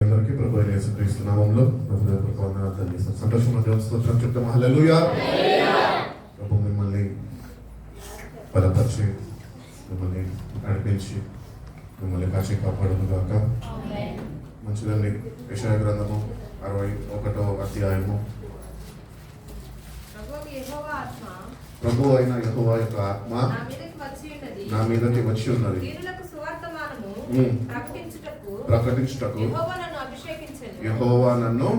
అందరికీ ప్రభు అయిన యేసుక్రీస్తు నామములో హృదయపూర్వక వందనాలు తెలియజేస్తాం. సంతోషంగా దేవుని స్తోత్రం చెప్తాం. హల్లెలూయా. ప్రభు మిమ్మల్ని బలపరిచి మిమ్మల్ని నడిపించి మిమ్మల్ని కాచి కాపాడును గాక. మంచిదండి. యెషయా గ్రంథము 61వ అధ్యాయము. ప్రభు అయిన యెహోవా యొక్క ఆత్మ నా మీదకి వచ్చి ఉన్నది. ప్రకటించుటకు యెహోవా నన్ను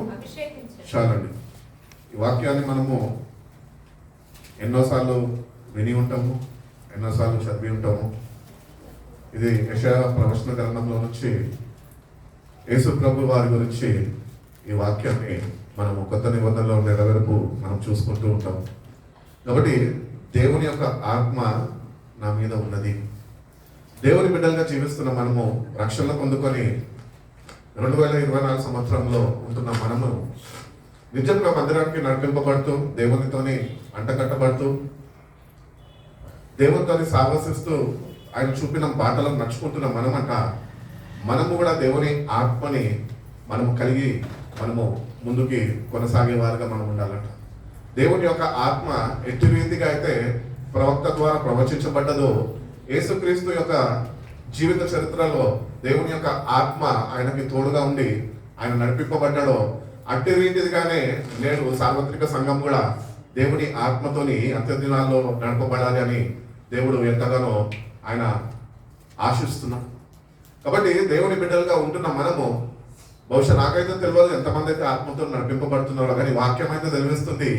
చాలండి. ఈ వాక్యాన్ని మనము ఎన్నోసార్లు విని ఉంటాము, ఎన్నోసార్లు చదివి ఉంటాము. ఇది యెషయా ప్రవచన గ్రంథంలో నుంచి యేసు ప్రభు వారి గురించి ఈ వాక్యాన్ని మనము కొత్త నిబంధనలో నెరవేర్పు మనం చూసుకుంటూ ఉంటాము. కాబట్టి దేవుని యొక్క ఆత్మ నా మీద ఉన్నది. దేవుని బిడ్డలుగా జీవిస్తున్న మనము రక్షణ పొందుకొని 2024 సంవత్సరంలో ఉంటున్న మనము నిజంగా మందిరానికి నడిపింపబడుతూ దేవునితోని అంటకట్టబడుతూ దేవునితోని సాహసిస్తూ ఆయన చూపిన బాటలను నడుచుకుంటున్న మనము కూడా దేవుని ఆత్మని మనము కలిగి మనము ముందుకి కొనసాగేవారుగా మనం ఉండాలంట. దేవుని యొక్క ఆత్మ ఎట్టి రీతిగా అయితే ప్రవక్త ద్వారా ప్రవచించబడ్డదో, యేసుక్రీస్తు యొక్క జీవిత చరిత్రలో దేవుని యొక్క ఆత్మ ఆయనకి తోడుగా ఉండి ఆయన నడిపింపబడ్డాడో, అట్టి రీతిగానే నేడు సార్వత్రిక సంఘం కూడా దేవుని ఆత్మతోని అంత్యదినాల్లో నడపబడాలి అని దేవుడు ఎంతగానో ఆయన ఆశిస్తున్నాడు. కాబట్టి దేవుని బిడ్డలుగా ఉంటున్న మనము, బహుశా నాకైతే తెలియదు ఎంతమంది అయితే ఆత్మతో నడిపింపబడుతున్నారో, కానీ వాక్యం అయితే తెలివిస్తుంది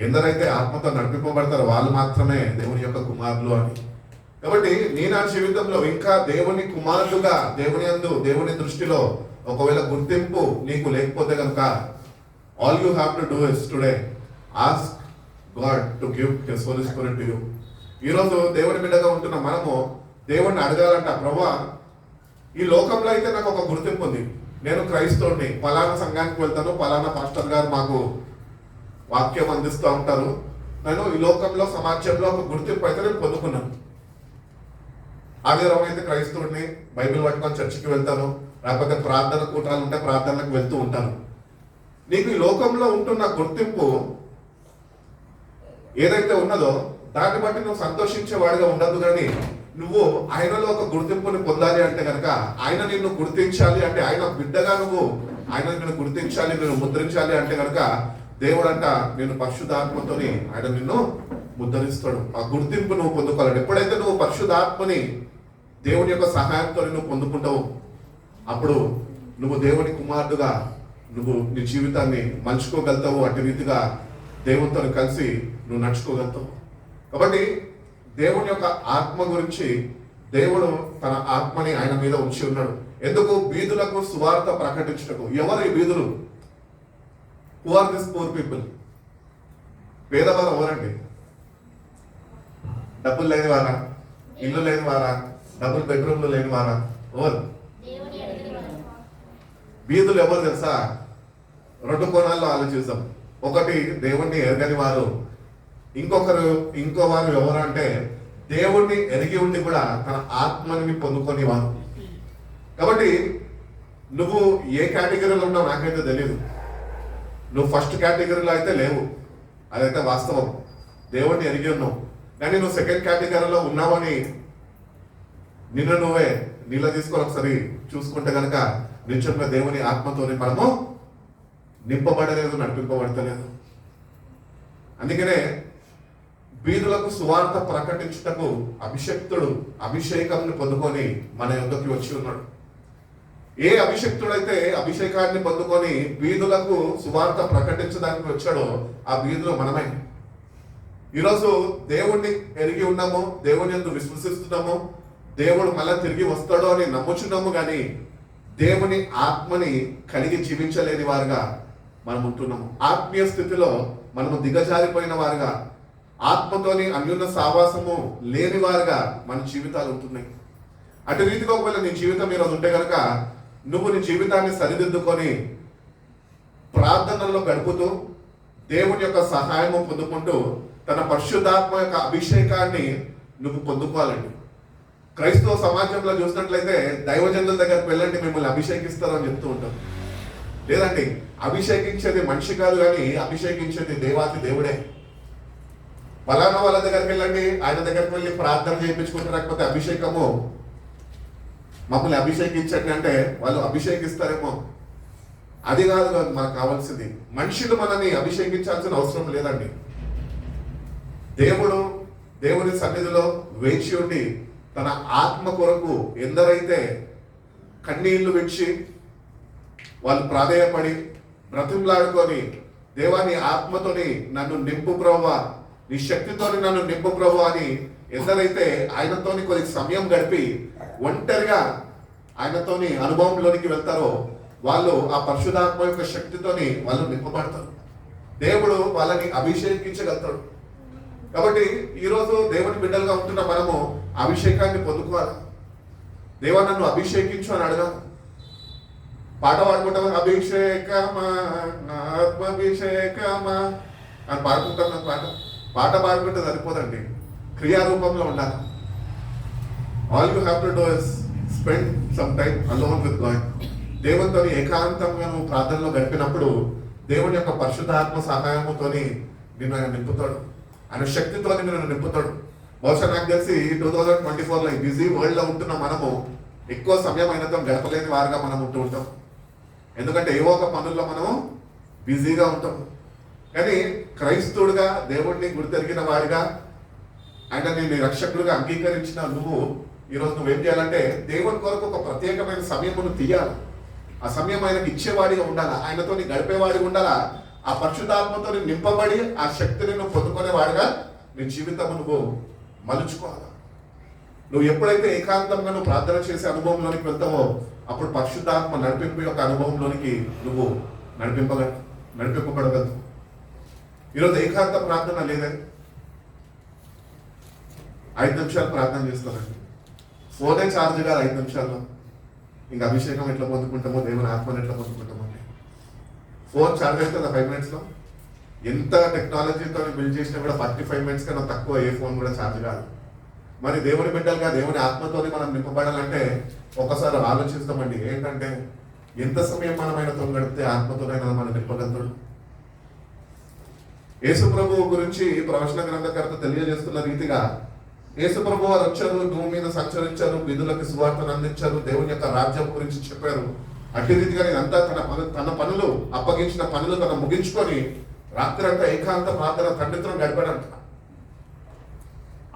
ఎందరైతే ఆత్మతో నడిపింపబడతారో వాళ్ళు మాత్రమే దేవుని యొక్క కుమారులు అని. కాబట్టి నీ నా జీవితంలో ఇంకా దేవుని కుమారుడుగా దేవుని దృష్టిలో ఒకవేళ గుర్తింపు నీకు లేకపోతే కనుక, all you have to do is today ask God to give his holy spirit to you. ఈరోజు దేవుని బిడ్డగా ఉంటున్న మనము దేవుణ్ణి అడగాలంట, ప్రభువా ఈ లోకంలో అయితే నాకు ఒక గుర్తింపు ఉంది, నేను క్రైస్తవుడిని, పలానా సంఘానికి వెళ్తాను, పలానా పాస్టర్ గారు మాకు వాక్యం అందిస్తూ ఉంటారు, నేను ఈ లోకంలో సమాజంలో ఒక గుర్తింపు అయితే నేను పొందుకున్నాను. ఆదివారం అయితే క్రైస్తవుడిని, బైబిల్ పట్టుకొని చర్చికి వెళ్తాను, లేకపోతే ప్రార్థన కూటాలు ఉంటే ప్రార్థనలకు వెళ్తూ ఉంటాను. నీకు ఈ లోకంలో ఉంటున్న గుర్తింపు ఏదైతే ఉన్నదో దాన్ని బట్టి నువ్వు సంతోషించేవాడిగా ఉండదు. కానీ నువ్వు ఆయనలో ఒక గుర్తింపుని పొందాలి అంటే కనుక, ఆయన నిన్ను గుర్తించాలి అంటే, ఆయన బిడ్డగా ఆయన నిన్ను గుర్తించాలి, నిన్ను ముద్రించాలి అంటే కనుక దేవుడు అంట నేను పరిశుద్ధాత్మతోని ఆయన నిన్ను ముద్రిస్తాడు. ఆ గుర్తింపు నువ్వు పొందుకోవాలి. ఎప్పుడైతే నువ్వు పరిశుద్ధాత్మని దేవుని యొక్క సహాయంతో నువ్వు పొందుకుంటావు, అప్పుడు నువ్వు దేవుని కుమారుడుగా నువ్వు నీ జీవితాన్ని మలుచుకోగలుగుతావు. అటు రీతిగా దేవునితో కలిసి నువ్వు నడుచుకోగలుగుతావు. కాబట్టి దేవుని యొక్క ఆత్మ గురించి దేవుడు తన ఆత్మని ఆయన మీద ఉంచి ఉన్నాడు. ఎందుకు? బీదులకు సువార్త ప్రకటించుటకు. ఎవరు ఈ బీదులు? Who are this poor people? పేదవారు ఎవరండి? డబ్బులు లేని వారా? ఇల్లు లేని వారా? డబుల్ బెడ్రూమ్లు లేని వారా? ఎవరు బీదులు? ఎవరు తెలుసా? 2 కోణాల్లో ఆలోచిస్తాం. ఒకటి దేవుణ్ణి ఎరగని వారు, ఇంకో వారు ఎవరు అంటే దేవుణ్ణి ఎరిగి ఉండి కూడా తన ఆత్మని పొందుకొని వారు. కాబట్టి నువ్వు ఏ కేటగిరీలో ఉన్నావు నాకైతే తెలియదు. నువ్వు ఫస్ట్ కేటగిరీలో అయితే లేవు, అదైతే వాస్తవం. దేవుణ్ణి ఎరిగి ఉన్నావు. కానీ నువ్వు సెకండ్ కేటగిరీలో ఉన్నావని నిన్ను నువ్వే నీళ్ళ తీసుకొని ఒకసారి చూసుకుంటే కనుక నిజంగా దేవుని ఆత్మతోని మనము నింపబడలేదు, నడిపింపబడతలేదు. అందుకనే బీదులకు సువార్త ప్రకటించుటకు అభిషేకాన్ని పొందుకొని మన యొద్దకి వచ్చి ఉన్నాడు. ఏ అభిషక్తుడైతే అభిషేకాన్ని పొందుకొని బీదులకు సువార్త ప్రకటించడానికి వచ్చాడో ఆ బీదులు మనమే. ఈరోజు దేవుణ్ణి ఎరిగి ఉన్నాము, దేవుని యందు విశ్వసిస్తున్నాము, దేవుడు మళ్ళా తిరిగి వస్తాడు అని నమ్ముచున్నాము. కానీ దేవుని ఆత్మని కలిగి జీవించలేని వారుగా మనం ఉంటున్నాము. ఆత్మీయ స్థితిలో మనము దిగజారిపోయిన వారుగా, ఆత్మతోని అన్యున్న సావాసము లేని వారుగా మన జీవితాలు ఉంటున్నాయి. అటు రీతిగా ఒకవేళ నీ జీవితం ఈరోజు ఉంటే కనుక, నువ్వు నీ జీవితాన్ని సరిదిద్దుకొని ప్రార్థనలో గడుపుతూ దేవుని యొక్క సహాయము పొందుకుంటూ తన పరిశుద్ధాత్మ యొక్క అభిషేకాన్ని నువ్వు పొందుకోవాలండి. క్రైస్తవ సమాజంలో చూసినట్లయితే దైవజనుల దగ్గరికి వెళ్ళండి, మిమ్మల్ని అభిషేకిస్తారు అని చెప్తూ ఉంటాం. లేదండి, అభిషేకించేది మనిషి కాదు, కానీ అభిషేకించేది దేవాతి దేవుడే. ఫలానా వాళ్ళ దగ్గరికి వెళ్ళండి, ఆయన దగ్గరికి వెళ్ళి ప్రార్థన చేయించుకుంటే లేకపోతే అభిషేకము మమ్మల్ని అభిషేకించండి అంటే వాళ్ళు అభిషేకిస్తారేమో. అది కాదు మనకు కావాల్సింది. మనుషులు మనల్ని అభిషేకించాల్సిన అవసరం లేదండి. దేవుని సన్నిధిలో వేచి ఉండి తన ఆత్మ కొరకు ఎందరైతే కన్నీళ్లు విడిచి వాళ్ళు ప్రాధేయపడి బ్రతిమలాడుకొని దేవాని ఆత్మతోని నన్ను నింపు ప్రభువా, నీ శక్తితోని నన్ను నింపు ప్రభువా అని ఎందరైతే ఆయనతోని కొద్ది సమయం గడిపి ఒంటరిగా ఆయనతోని అనుభవంలోనికి వెళ్తారో వాళ్ళు ఆ పరిశుద్ధాత్మ యొక్క శక్తితోని వాళ్ళు నింపబడతారు. దేవుడు వాళ్ళని అభిషేకించగలుగుతాడు. కాబట్టి ఈరోజు దేవుని బిడ్డలుగా ఉంటున్న మనము అభిషేకాన్ని పొందుకోవాలి. దేవా నన్ను అభిషేకించు అని అడగాలి. పాట పాడుకుంటాం, అభిషేకమా ఆత్మాభిషేకమా అని పాడుకుంటాం. పాట పాడుకుంటే సరిపోదండి, క్రియారూపంలో ఉండాలి. All you have to do is spend some time alone with God. దేవునితో ఏకాంతంగా నువ్వు ప్రార్థనలో గడిపినప్పుడు దేవుని యొక్క పరిశుద్ధాత్మ సహాయముతోని నిన్ను ఆయన నింపుతాడు, ఆయన శక్తితో నిన్ను నింపుతాడు. బహుశా నాకు తెలిసి 2024లో ఈ బిజీ వరల్డ్ లో ఉంటున్న మనము ఎక్కువ సమయం ఆయనతో గడపలేని వారుగా మనం ఉంటూ ఉంటాం. ఎందుకంటే ఏవో ఒక పనుల్లో మనము బిజీగా ఉంటాం. కానీ క్రైస్తవుడిగా దేవుడిని గుర్తెరిగిన వాడిగా ఆయన నీ రక్షకుడిగా అంగీకరించిన నువ్వు ఈరోజు నువ్వేం చేయాలంటే దేవుని కొరకు ఒక ప్రత్యేకమైన సమయమును తీయాలి. ఆ సమయం ఆయనకు ఇచ్చేవాడిగా ఉండాలా, ఆయనతో గడిపేవాడిగా ఉండాలా. ఆ పరిశుద్ధాత్మతో నింపబడి ఆ శక్తిని నువ్వు పొందుకునేవాడిగా నీ జీవితం నువ్వు మలుచుకోవాలి. నువ్వు ఎప్పుడైతే ఏకాంతంగా నువ్వు ప్రార్థన చేసే అనుభవంలోనికి వెళ్తావో అప్పుడు పరిశుద్ధాత్మ నడిపింపు యొక్క అనుభవంలోనికి నువ్వు నడిపింపబడగలవు. ఈరోజు ఏకాంత ప్రార్థన లేదని 5 నిమిషాలు ప్రార్థన చేస్తానండి, ఫోనే ఛార్జ్ కాదు 5 నిమిషాల్లో. ఇంకా అభిషేకం ఎట్లా పొందుకుంటామో, దేవుని ఆత్మను ఎట్లా పొందుకుంటామో అండి. ఫోన్ ఛార్జ్ అవుతుంది 5 మినిట్స్లో. ఎంత టెక్నాలజీతో బిల్డ్ చేసినా కూడా 45 మినిట్స్ కన్నా తక్కువ ఏ ఫోన్ కూడా ఛార్జ్ కాదు. మరి దేవుని బిడ్డలుగా దేవుని ఆత్మతోని మనం నింపబడాలంటే ఒకసారి ఆలోచిస్తామండి. ఏంటంటే ఎంత సమయం మనం ఆయనతో గడిపితే ఆత్మతోనైనా మనం నింపగలుగుతాడు. యేసు ప్రభువు గురించి ప్రవచన గ్రంథకర్త తెలియజేస్తున్న రీతిగా యేసు ప్రభు వారు వచ్చారు, భూమి మీద సంచరించారు, విధులకు సువార్తను అందించారు, దేవుని యొక్క రాజ్యం గురించి చెప్పారు. అట్టి రీతిగా ఇదంతా తన పనులు అప్పగించిన పనులు తన ముగించుకొని రాత్రి అంతా ఏకాంత ప్రార్థన తండ్రితో గడిపాడంట.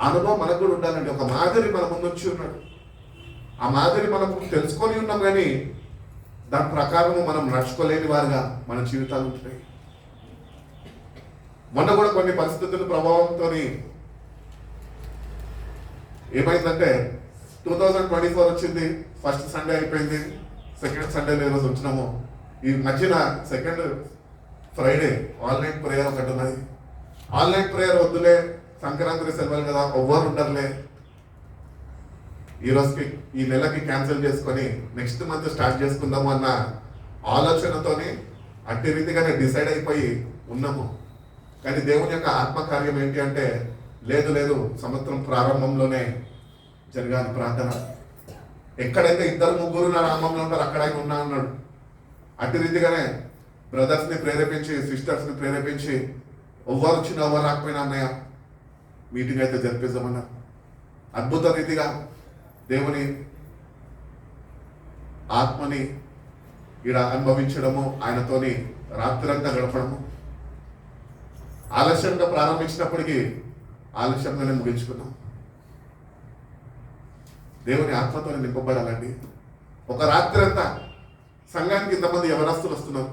అనుభవం మనకు కూడా ఉండాలండి. ఒక మాదిరి మన ముందు వచ్చి ఉన్నాడు. ఆ మాదిరి మనం తెలుసుకొని ఉన్నాం, కానీ దాని ప్రకారము మనం నడుచుకోలేని వారుగా మన జీవితాలు ఉంటున్నాయి. మొన్న కూడా కొన్ని పరిస్థితుల ప్రభావంతో ఏమైందంటే 2024 వచ్చింది, ఫస్ట్ సండే అయిపోయింది, సెకండ్ సండే ఈరోజు వచ్చినాము. ఈ మధ్యన సెకండ్ ఫ్రైడే ఆన్లైన్ ప్రేయర్ ఒకటి ఉన్నది. ఆన్లైన్ ప్రేయర్ వద్దులే, సంక్రాంతి సెలవులు కదా, ఎవ్వరు ఉండరులే, ఈ రోజుకి ఈ నెలకి క్యాన్సిల్ చేసుకొని నెక్స్ట్ మంత్ స్టార్ట్ చేసుకుందాము అన్న ఆలోచనతోని అట్టి రీతిగానే డిసైడ్ అయిపోయి ఉన్నాము. కానీ దేవుని యొక్క ఆత్మకార్యం ఏంటి అంటే లేదు, సంవత్సరం ప్రారంభంలోనే జరగాలి ప్రార్థన. ఎక్కడైతే 2-3 నా నామంలో ఉంటారు అక్కడ ఆయన ఉన్నా అన్నాడు. అట్టి రీతిగానే బ్రదర్స్ని ప్రేరేపించి, సిస్టర్స్ని ప్రేరేపించి ఎవ్వరు వచ్చినా ఎవరు రాకపోయినా అన్నయ్య మీటింగ్ అయితే జరిపిద్దామన్నారు. అద్భుత రీతిగా దేవుని ఆత్మని ఇక్కడ అనుభవించడము, ఆయనతోని రాత్రంతా గడపడము. ఆలస్యంగా ప్రారంభించినప్పటికీ ఆలస్యంగానే ముగించుకున్నాం. దేవుని ఆత్మతో నింపబడాలండి. ఒక రాత్రి అంతా సంఘానికి ఇంతమంది యవనస్తులు వస్తున్నారు.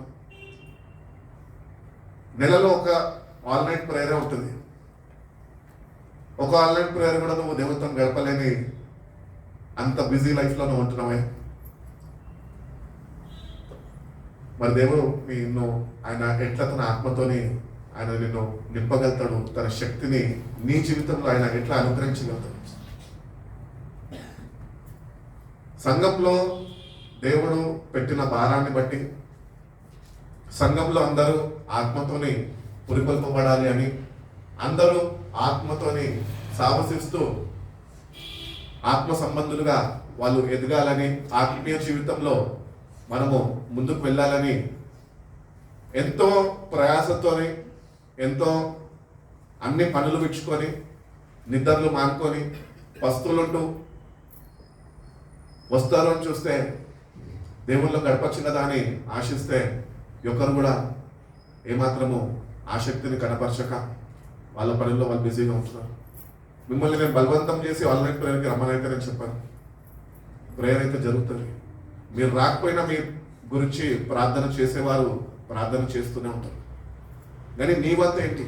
నెలలో ఒక ఆన్లైన్ ప్రేయర్ ఉంటుంది. ఒక ఆన్లైన్ ప్రేయర్ కూడా నువ్వు దేవునితో గడపలేని అంత బిజీ లైఫ్లో నువ్వు ఉంటున్నావే. మరి దేవుడు నిన్ను ఆయన ఎట్లా తన ఆత్మతోని ఆయన నిన్ను నింపగలుగుతాడు, తన శక్తిని నీ జీవితంలో ఆయన ఎట్లా అనుగ్రహించగలుగుతాడు. సంఘంలో దేవుడు పెట్టిన భారాన్ని బట్టి సంఘంలో అందరూ ఆత్మతోని పురికొల్పబడాలి అని, అందరూ ఆత్మతోని సాహసిస్తూ ఆత్మ సంబంధులుగా వాళ్ళు ఎదగాలని, ఆత్మీయ జీవితంలో మనము ముందుకు వెళ్ళాలని ఎంతో ప్రయాసతోని, ఎంతో అన్ని పనులు విచ్చుకొని, నిద్రలు మానుకొని, పస్తులుంటూ వస్తారు అని చూస్తే దేవుళ్ళు గడపచ్చు కదా అని ఆశిస్తే ఒకరు కూడా ఏమాత్రము ఆసక్తిని కనపరచక వాళ్ళ పనుల్లో వాళ్ళు బిజీగా ఉంటున్నారు. మిమ్మల్ని నేను బలవంతం చేసి ఆన్లైన్ ప్రేయర్కి రమ్మనైతే నేను చెప్పాను. ప్రేయర్ అయితే జరుగుతుంది. మీరు రాకపోయినా మీ గురించి ప్రార్థన చేసేవారు ప్రార్థన చేస్తూనే ఉంటారు. కానీ నీ వంత ఏంటి?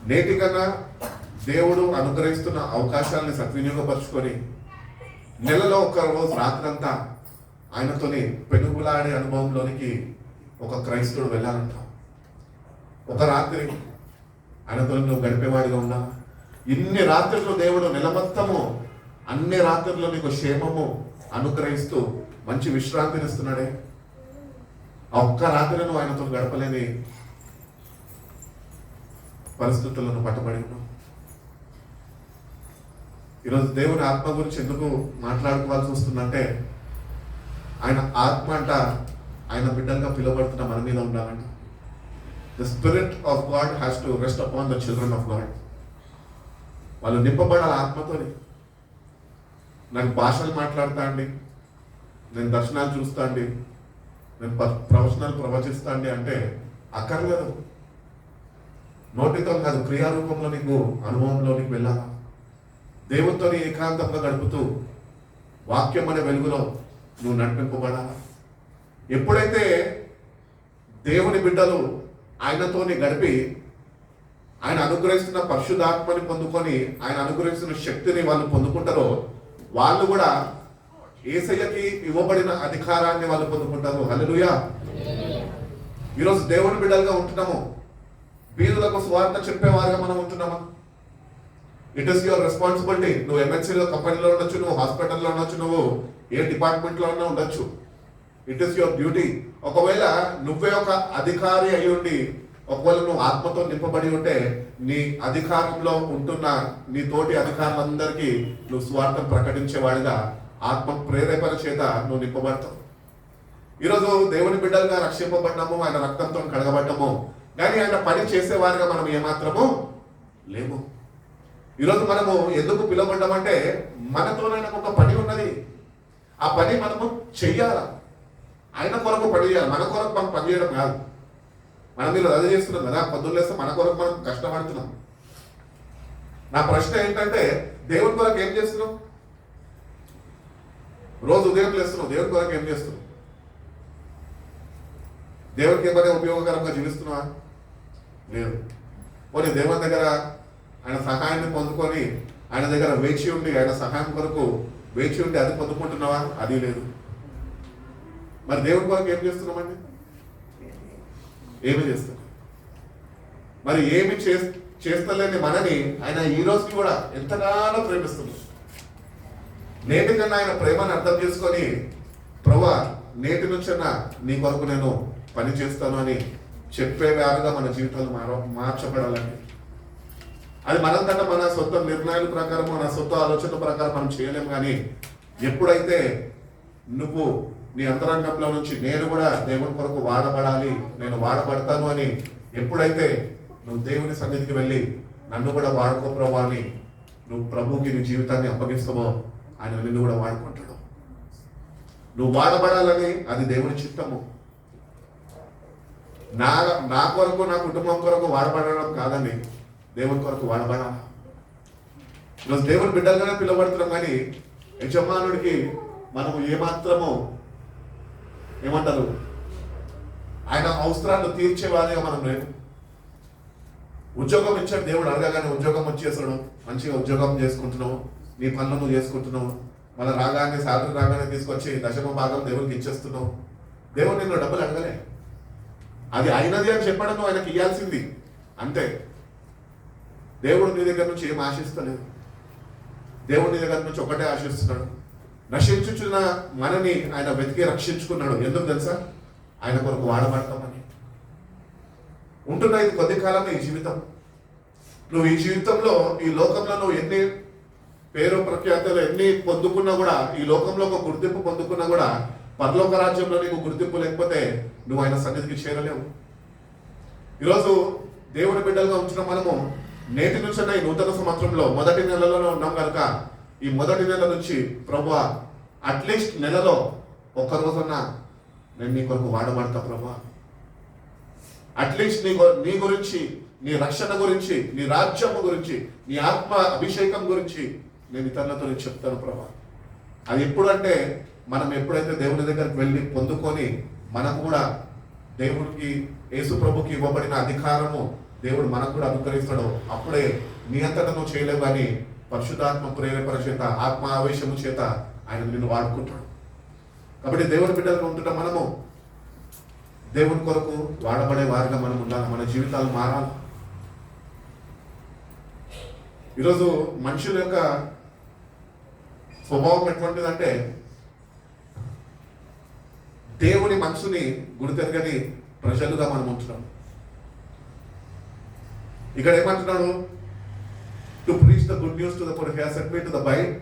నేటికన్నా దేవుడు అనుగ్రహిస్తున్న అవకాశాలని సద్వినియోగపరుచుకొని నెలలో ఒక రోజు రాత్రంతా ఆయనతోని పెనుగులాడే అనుభవంలోనికి ఒక క్రైస్తవుడు వెళ్ళాలంట. ఒక రాత్రి ఆయనతో నువ్వు గడిపేవాడిగా ఉన్నా, ఇన్ని రాత్రులు దేవుడు నెల మొత్తము అన్ని రాత్రుల్లో నీకు క్షేమము అనుగ్రహిస్తూ మంచి విశ్రాంతిని ఇస్తున్నాడే. ఆ ఒక్క రాత్రి నువ్వు ఆయనతో గడపలేని పరిస్థితులను పట్టుబడి ఉన్నావు. ఈరోజు దేవుని ఆత్మ గురించి ఎందుకు మాట్లాడుకోవాల్సి వస్తుందంటే, ఆయన ఆత్మ అంట ఆయన బిడ్డలుగా పిలువబడుతున్న మన మీద ఉండాలంట. The spirit of God has to rest upon the children of God. వాళ్ళు నింపబడాలి ఆత్మతోని. నాకు భాషలు మాట్లాడతా అండి, నేను దర్శనాలు చూస్తా అండి, నేను ప్రవచనాలు ప్రవచిస్తా అండి అంటే అక్కర్లేదు. నోటితో కాదు, క్రియారూపంలో నీకు అనుభవంలోనికి వెళ్ళాలా. దేవునితో ఏకాంతంగా గడుపుతూ వాక్యం అనే వెలుగులో నువ్వు నడిపింపబడాలా. ఎప్పుడైతే దేవుని బిడ్డలు ఆయనతోని గడిపి ఆయన అనుగ్రహిస్తున్న పరిశుద్ధాత్మని పొందుకొని ఆయన అనుగ్రహిస్తున్న శక్తిని వాళ్ళు పొందుకుంటారో, వాళ్ళు కూడా యేసయ్యకి ఇవ్వబడిన అధికారాన్ని వాళ్ళు పొందుకుంటారు. హల్లెలూయా. ఈరోజు దేవుని బిడ్డలుగా ఉంటున్నాము, బీదులకు స్వార్థ చెప్పేవారుగా మనం ఉంటున్నామా? It is your responsibility. నువ్వు ఎంఎన్సీలో కంపెనీలో ఉండొచ్చు, నువ్వు హాస్పిటల్లో ఉండొచ్చు, నువ్వు ఏ డిపార్ట్మెంట్లో ఉన్నా ఉండొచ్చు. It is your duty. ఒకవేళ నువ్వే ఒక అధికారి అయి ఉండి, ఒకవేళ నువ్వు ఆత్మతో నింపబడి ఉంటే, నీ అధికారంలో ఉంటున్న నీ తోటి అధికారులందరికీ నువ్వు స్వార్థం ప్రకటించేవాడిగా ఆత్మ ప్రేరేపణ చేత నువ్వు నింపబడతావు. ఈరోజు దేవుని బిడ్డలుగా రక్షింపబడ్డాము, ఆయన రక్తంతో కడగబడ్డాము, కానీ ఆయన పని చేసేవారిగా మనం ఏమాత్రము లేము. ఈరోజు మనము ఎందుకు పిలువబడ్డామంటే, మనతోనైనా ఒక పని ఉన్నది. ఆ పని మనము చెయ్యాలా. ఆయన కొరకు పని చేయాలి, మన కొరకు మనం పని చేయడం కాదు. మనం మీరు అదే చేస్తున్నాం కదా, పొద్దున్నేస్తే మన కొరకు మనం కష్టపడుతున్నాం. నా ప్రశ్న ఏంటంటే, దేవుని కొరకు ఏం చేస్తున్నాం? రోజు ఉదయం లేస్తున్నావు, దేవుని కొరకు ఏం చేస్తున్నావు? దేవునికి ఏమైనా ఉపయోగకరంగా జీవిస్తున్నావా? లేదు. పోనీ దేవుని దగ్గర ఆయన సహాయాన్ని పొందుకొని ఆయన దగ్గర వేచి ఉండి, ఆయన సహాయం కొరకు వేచి ఉండి అది పొందుకుంటున్నావా? అది లేదు. మరి దేవుని కొరకు ఏం చేస్తున్నామండి? ఏమి చేస్తాం? మరి ఏమి చేస్తలేని మనని ఆయన ఈ రోజుకి కూడా ఎంతగానో ప్రేమిస్తున్నాడు. నేటి కన్నా ఆయన ప్రేమను అర్థం చేసుకొని, ప్రభువా నేటి నుంచన్నా నీ కొరకు నేను పని చేస్తాను అని చెప్పేవారుగా మన జీవితాలు మార్చబడాలండి. అది మనంతటా మన సొంత నిర్ణయాల ప్రకారం, మన సొంత ఆలోచన ప్రకారం మనం చేయలేము. కానీ ఎప్పుడైతే నువ్వు నీ అంతరంగంలో నుంచి నేను కూడా దేవుని కొరకు వాడబడాలి, నేను వాడబడతాను అని ఎప్పుడైతే నువ్వు దేవుని సన్నిధికి వెళ్ళి నన్ను కూడా వాడుకో ప్రభువా అని నువ్వు ప్రభువుకి నీ జీవితాన్ని అప్పగిస్తావో, ఆయన నిన్ను కూడా వాడుకుంటాడు. నువ్వు వాడబడాలని అది దేవుని చిత్తము. నా కొరకు, నా కుటుంబం కొరకు వాడబడడం కాదండి, దేవుని కొరకు వాడబడాలి. ఈరోజు దేవుని బిడ్డలుగానే పిలువబడుతున్నాం, కానీ యజమానుడికి మనము ఏమాత్రము ఏమంటారు, ఆయన అవసరాలు తీర్చేవారిగా మనం లేదు. ఉద్యోగం ఇచ్చాడు దేవుడు, అడగగానే ఉద్యోగం వచ్చేసాడు, మంచిగా ఉద్యోగం చేసుకుంటున్నావు, నీ పనులు నువ్వు చేసుకుంటున్నావు, మన రాగానే శాలరీ రాగానే తీసుకొచ్చి దశమ భాగం దేవునికి ఇచ్చేస్తున్నావు. దేవుడు నిన్ను డబ్బులు అడగలే, అది అయినది అని చెప్పడం నువ్వు ఆయనకి ఇవ్వాల్సింది అంతే. దేవుడు నీ దగ్గర నుంచి ఏం ఆశిస్తలేదు. దేవుడు నీ దగ్గర నుంచి ఒకటే ఆశిస్తున్నాడు, నశించుచున్న మనని ఆయన వెతికి రక్షించుకున్నాడు. ఎందుకు తెలుసా? ఆయన కొరకు వాడబడతామని. ఉంటున్న ఇది కొద్ది కాలమే ఈ జీవితం. నువ్వు ఈ జీవితంలో, ఈ లోకంలో నువ్వు ఎన్ని పేరు ప్రఖ్యాతలు ఎన్ని పొందుకున్నా కూడా, ఈ లోకంలో ఒక గుర్తింపు పొందుకున్నా కూడా, పరలోక రాజ్యంలో నీకు గుర్తింపు లేకపోతే నువ్వు ఆయన సన్నిధికి చేరలేవు. ఈరోజు దేవుని బిడ్డలుగా ఉంచిన మనము నేటి నుంచి ఈ నూతన సంవత్సరంలో మొదటి నెలలోనే ఉన్నాం కనుక ఈ మొదటి నెల నుంచి ప్రభువా అట్లీస్ట్ నెలలో ఒక్క రోజున నేను నీ కొరకు వాడబడతా ప్రభువా. అట్లీస్ట్ నీ గురించి, నీ రక్షణ గురించి, నీ రాజ్యము గురించి, నీ ఆత్మ అభిషేకం గురించి నేను ఇతరులతో నేను చెప్తాను ప్రభా. అది ఎప్పుడంటే మనం ఎప్పుడైతే దేవుని దగ్గరికి వెళ్ళి పొందుకొని మనకు కూడా దేవుడికి, యేసు ప్రభుకి ఇవ్వబడిన అధికారము దేవుడు మనకు కూడా అనుగ్రహిస్తాడు. అప్పుడే నీ అంతటా నువ్వు చేయలేవు కానీ పరిశుద్ధాత్మ ప్రేరేపణ చేత, ఆత్మ ఆవేశము చేత ఆయన నిన్ను వాడుకుంటాడు. కాబట్టి దేవుని బిడ్డలుగా ఉంటున్న మనము దేవుని కొరకు వాడబడే వారిగా మనం ఉండాలి. మన జీవితాలు మారాలి. ఈరోజు మనుషుల యొక్క స్వభావం ఎటువంటిదంటే దేవుని మనసుని గుర్తెరగని ప్రజలుగా మనం ఉంటున్నాం. ఇక్కడ ఏమంటున్నాడు? To preach the good news to the poor, he has sent me to the bind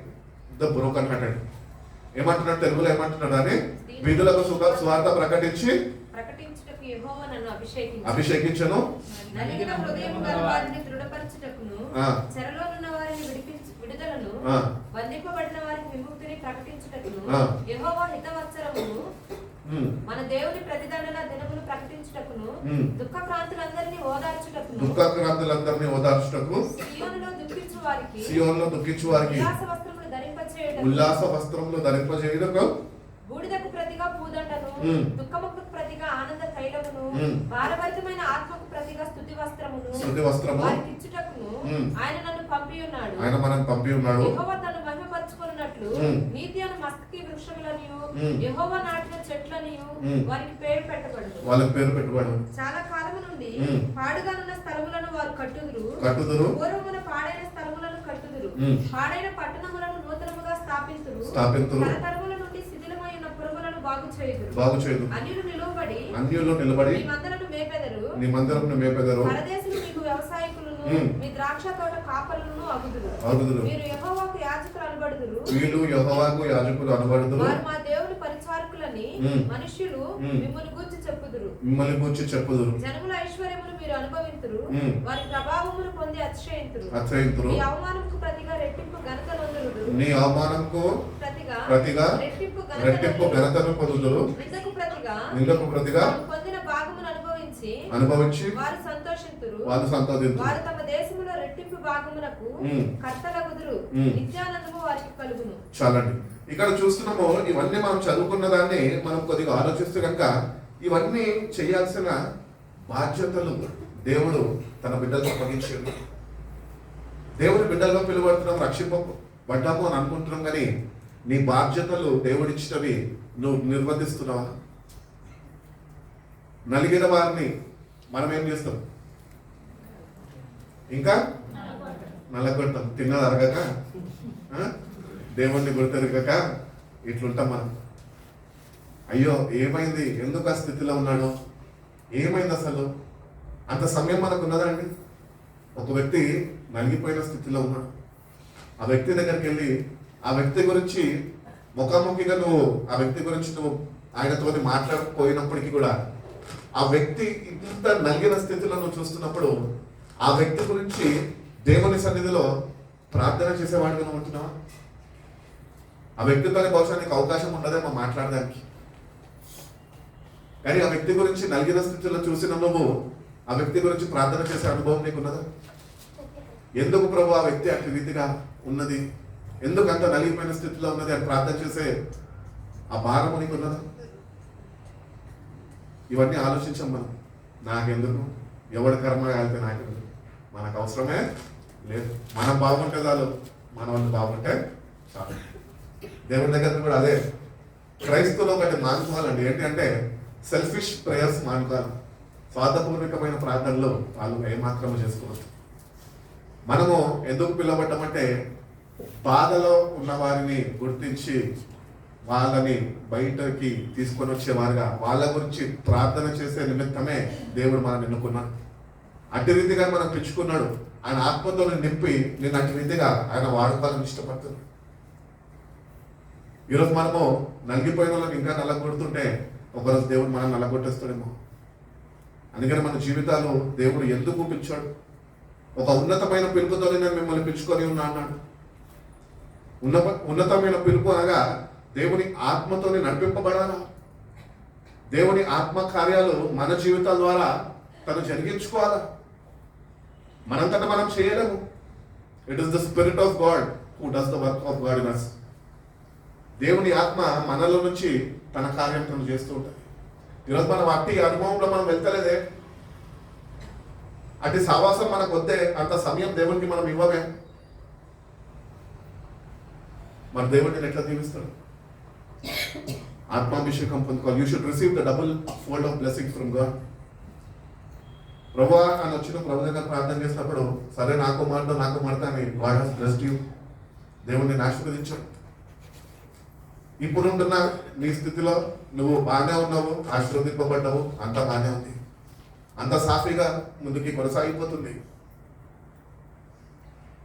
the broken hearted. ఏమంటున్నాడు తెలుగులో? ఏమంటున్నాడు అని వీధులకు సువార్త ప్రకటించి అభిషేకించను, నలిగిన హృదయము గల వారిని దృఢపరచుటకును, చెరలోనున్న వారిని విడుదలను, బంధింపబడిన వారికి విముక్తిని ప్రకటించుటకును, యెహోవా హితవత్సరమును, మన దేవుని ప్రతిదండన దినమును ప్రకటించుటకును, దుఃఖక్రాంతులందరినీ ఓదార్చుటకు, సియోనులో దుఃఖించు వారికి ఉల్లాస వస్త్రములు ధరింపజేయుటకు, బూడిదకు ప్రతిగా పూదండను, దుఃఖముకు ప్రతిగా ఆనంద తైలమును, భారభరితమైన ఆత్మకు ప్రతిగా స్తుతి వస్త్రమును వారికి ఇచ్చుటకును ఆయన నన్ను పంపి ఉన్నాడు. ఆయన మనం పంపి ఉన్నాడు. యెహోవా తను మహిమపరచుకొనున్నట్లు నీతి అను మస్తకి వృక్షములనియు, యెహోవా నాటిన చెట్లనియు వారికి పేరు పెట్టబడును. వాళ్ళకి పేరు పెట్టబడును. చాలా కాలము నుండి పాడుగానున్న స్థలములను వారు కట్టుదురు. పూర్వమున పాడైన స్థలములను కట్టుదురు. పాడైన పట్టణములను నూతనముగా స్థాపింతురు. తరతరముల నుండి శిథిలమై ఉన్న పురములను బాగు చేయుదురు. అన్యులు నిలబడి నీ మందిరమును మేపెదరు. పరదేశులు మీకు వ్యవసాయకులను, మీ ద్రాక్ష తోట కాపరులను అగుదురు. మీరు యెహోవాకు యాజకులు అనబడుదురు. వారు మా దేవుని పరిచారకులని మనుష్యులు మిమ్మల్ని గూర్చి చెప్పుదురు. జనముల ఐశ్వర్యమును మీరు అనుభవింతురు. వారి ప్రభావమును పొంది అతిశయింతురు. ఈ అవమానముకు ప్రతిగా రెట్టింపు ఘనత నొందురు. నీ అవమానముకు ప్రతిగా రెట్టింపు ఘనతను పొందుదురు. నిందకు ప్రతిగా పొందిన భాగమును అనుభవించి వారు సంతోషింతురు. వారు తమ దేశములో రెట్టింపు భాగమునకు కర్తలగుదురు. నిత్యానందము వారికి కలుగును. చాలండి. ఇక్కడ చూస్తున్నాము, ఇవన్నీ మనం చదువుకున్న దాన్ని మనం కొద్దిగా ఆలోచిస్తే కనుక ఇవన్నీ చేయాల్సిన బాధ్యతలు దేవుడు తన బిడ్డలకు అప్పగించాడు. దేవుడి బిడ్డలుగా పిలువడుతున్నాం, రక్షింపబడ్డాము అని అనుకుంటున్నాం, కానీ నీ బాధ్యతలు దేవుడిచ్చినవి నువ్వు నిర్వర్తిస్తున్నావా? నలిగిన వారిని మనం ఏం చేస్తాం? ఇంకా నల్లగొడతాం. తిన్నది అరగక, దేవుణ్ణి గుర్తెరగక ఇట్లుంటాం మనం. అయ్యో ఏమైంది, ఎందుకు ఆ స్థితిలో ఉన్నాడు, ఏమైంది అసలు? అంత సమయం మనకు ఉన్నదా అండి? ఒక వ్యక్తి నలిగిపోయిన స్థితిలో ఉన్నాడు. ఆ వ్యక్తి దగ్గరికి వెళ్ళి ఆ వ్యక్తి గురించి ముఖాముఖిగా నువ్వు ఆ వ్యక్తి గురించి నువ్వు ఆయనతో మాట్లాడకపోయినప్పటికీ కూడా ఆ వ్యక్తి ఇంత నలిగిన స్థితిలో నువ్వు చూస్తున్నప్పుడు ఆ వ్యక్తి గురించి దేవుని సన్నిధిలో ప్రార్థన చేసేవాడిగా నువ్వు ఉంటున్నావా? ఆ వ్యక్తితోనే బహుశా నీకు అవకాశం ఉండదేమో మాట్లాడడానికి, కానీ ఆ వ్యక్తి గురించి నలిగిన స్థితిలో చూసిన నువ్వు ఆ వ్యక్తి గురించి ప్రార్థన చేసే అనుభవం నీకున్నదా? ఎందుకు ప్రభు ఆ వ్యక్తి అటు రీతిగా ఉన్నది, ఎందుకు అంత నలిగిపోయిన స్థితిలో ఉన్నది అని ప్రార్థన చేసే ఆ భారము నీకున్నదా? ఇవన్నీ ఆలోచించాం మనం. నాకెందుకు, ఎవరి కర్మ కాలితే నాకెందుకు, మనకు అవసరమే లేదు. మనం బాగుంటే చాలు, మన వాళ్ళు బాగుంటే చాలు. దేవుని దగ్గర కూడా అదే. క్రైస్తవులు ఒకటి మానుకోవాలండి, ఏంటంటే సెల్ఫిష్ ప్రేయర్స్ మానుకోవాలి. స్వార్థపూర్వకమైన ప్రార్థనలు వాళ్ళు ఏమాత్రము చేసుకోవచ్చు. మనము ఎందుకు పిలవబడ్డామంటే బాధలో ఉన్న వారిని గుర్తించి వాళ్ళని బయటకి తీసుకొని వచ్చేవారుగా వాళ్ళ గురించి ప్రార్థన చేసే నిమిత్తమే దేవుడు మనం ఎన్నుకున్నాడు. అటు రీతిగా మనం పిలుచుకున్నాడు. ఆయన ఆత్మతో నింపి నేను అటు రీతిగా ఆయన వాడుకోవాలని ఇష్టపడుతుంది. ఈరోజు మనము నలిగిపోయిన వాళ్ళని ఇంకా నల్లగొడుతుంటే ఒకరోజు దేవుడు మనం నల్లగొట్టేస్తాడేమో. అందుకని మన జీవితాలు దేవుడు ఎందుకు పిలిచాడు? ఒక ఉన్నతమైన పిలుపుతో నేను మిమ్మల్ని పిలుచుకొని ఉన్నా అన్నాడు. ఉన్నతమైన పిలుపు అనగా దేవుని ఆత్మతోని నడిపింపబడాలా. దేవుని ఆత్మ కార్యాలు మన జీవితాల ద్వారా తను జరిగించుకోవాలా. మనంతటా మనం చేయలేము. It is the spirit of God who does the work of God in us. దేవుని ఆత్మ మనలో నుంచి తన కార్యం తను చేస్తూ ఉంటుంది. ఈరోజు మనం అట్టి అనుభవంలో మనం వెళ్తలేదే, అట్టి సావాసం మనకు వద్దే, అంత సమయం దేవునికి మనం ఇవ్వమే, మన దేవుడిని ఎట్లా దీవిస్తాడు? ఆత్మాభిషేకం పొందుకోవాలి. You should receive the double fold of blessings from God. ప్రభువా అని వచ్చిన ప్రభు దగ్గర ప్రార్థన చేసినప్పుడు, సరే నాకు మాట అని గాడ్ హస్ బ్లెస్డ్ యూ, దేవుడిని ఆశీర్వదించాడు. ఇప్పుడుంటున్న నీ స్థితిలో నువ్వు బాగానే ఉన్నావు, ఆశీర్వదింపబడ్డావు, అంతా బాగానే ఉంది, అంత సాఫీగా ముందుకి కొనసాగిపోతుంది.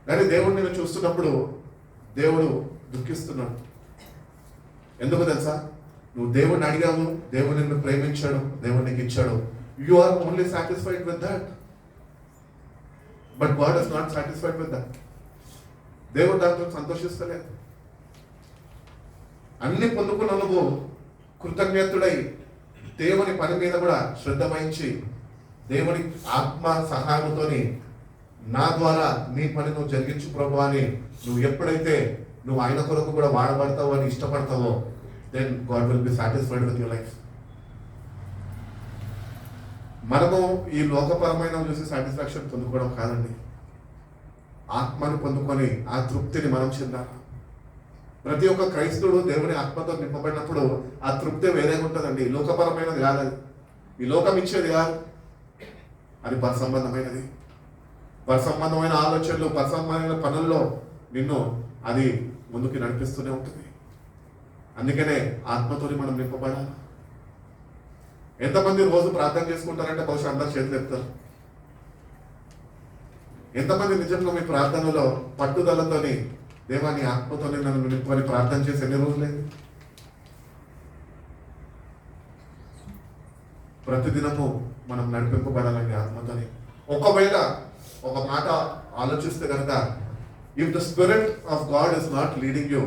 కానీ దేవుడిని నేను చూస్తున్నప్పుడు దేవుడు దుఃఖిస్తున్నాడు. ఎందుకు తెలుసా? నువ్వు దేవుడిని అడిగావు, దేవుడు నిన్ను ప్రేమించాడు, దేవుడు నీకు ఇచ్చాడు. You are only satisfied with that, but God is not satisfied with that. దేవుడు దాంతో సంతోషిస్తలేదు. అన్ని పొందుకున్న నువ్వు కృతజ్ఞతుడై దేవుని పని మీద కూడా శ్రద్ధ వహించి దేవుని ఆత్మ సహాయంతోని నా ద్వారా నీ పని నువ్వు జరిగించు ప్రభు అని నువ్వు ఎప్పుడైతే నువ్వు ఆయన కొరకు కూడా వాడబడతావు అని ఇష్టపడతావో, then God will be satisfied with your life. మనము ఈ లోకపరమైన చూసి సాటిస్ఫాక్షన్ పొందుకోవడం కాదండి, ఆత్మని పొందుకొని ఆ తృప్తిని మనం చెందాలి. ప్రతి ఒక్క క్రైస్తవుడు దేవుని ఆత్మతో నింపబడినప్పుడు ఆ తృప్తి వేరే ఉంటుందండి. లోకపరమైనది కాదు, ఈ లోకం ఇచ్చేది కాదు, అది పరసంబంధమైనది. పరసంబంధమైన ఆలోచనలు, పరసంబంధమైన పనుల్లో నిన్ను అది ముందుకు నడిపిస్తూనే ఉంటుంది. అందుకనే ఆత్మతోని మనం నింపబడాలి. ఎంతమంది రోజు ప్రార్థన చేసుకుంటారంటే బహుశా అందరు చేతులు ఎత్తారు. ఎంతమంది నిజంగా మీ ప్రార్థనలో పట్టుదలతోని దేవాన్ని ఆత్మతోని నన్ను నింపని ప్రార్థన చేసి ఎన్ని రోజులైంది? ప్రతిదినము మనం నడిపింపబడాలండి ఆత్మతోని. ఒకవేళ ఒక మాట ఆలోచిస్తే కనుక, if the spirit of God is not leading you,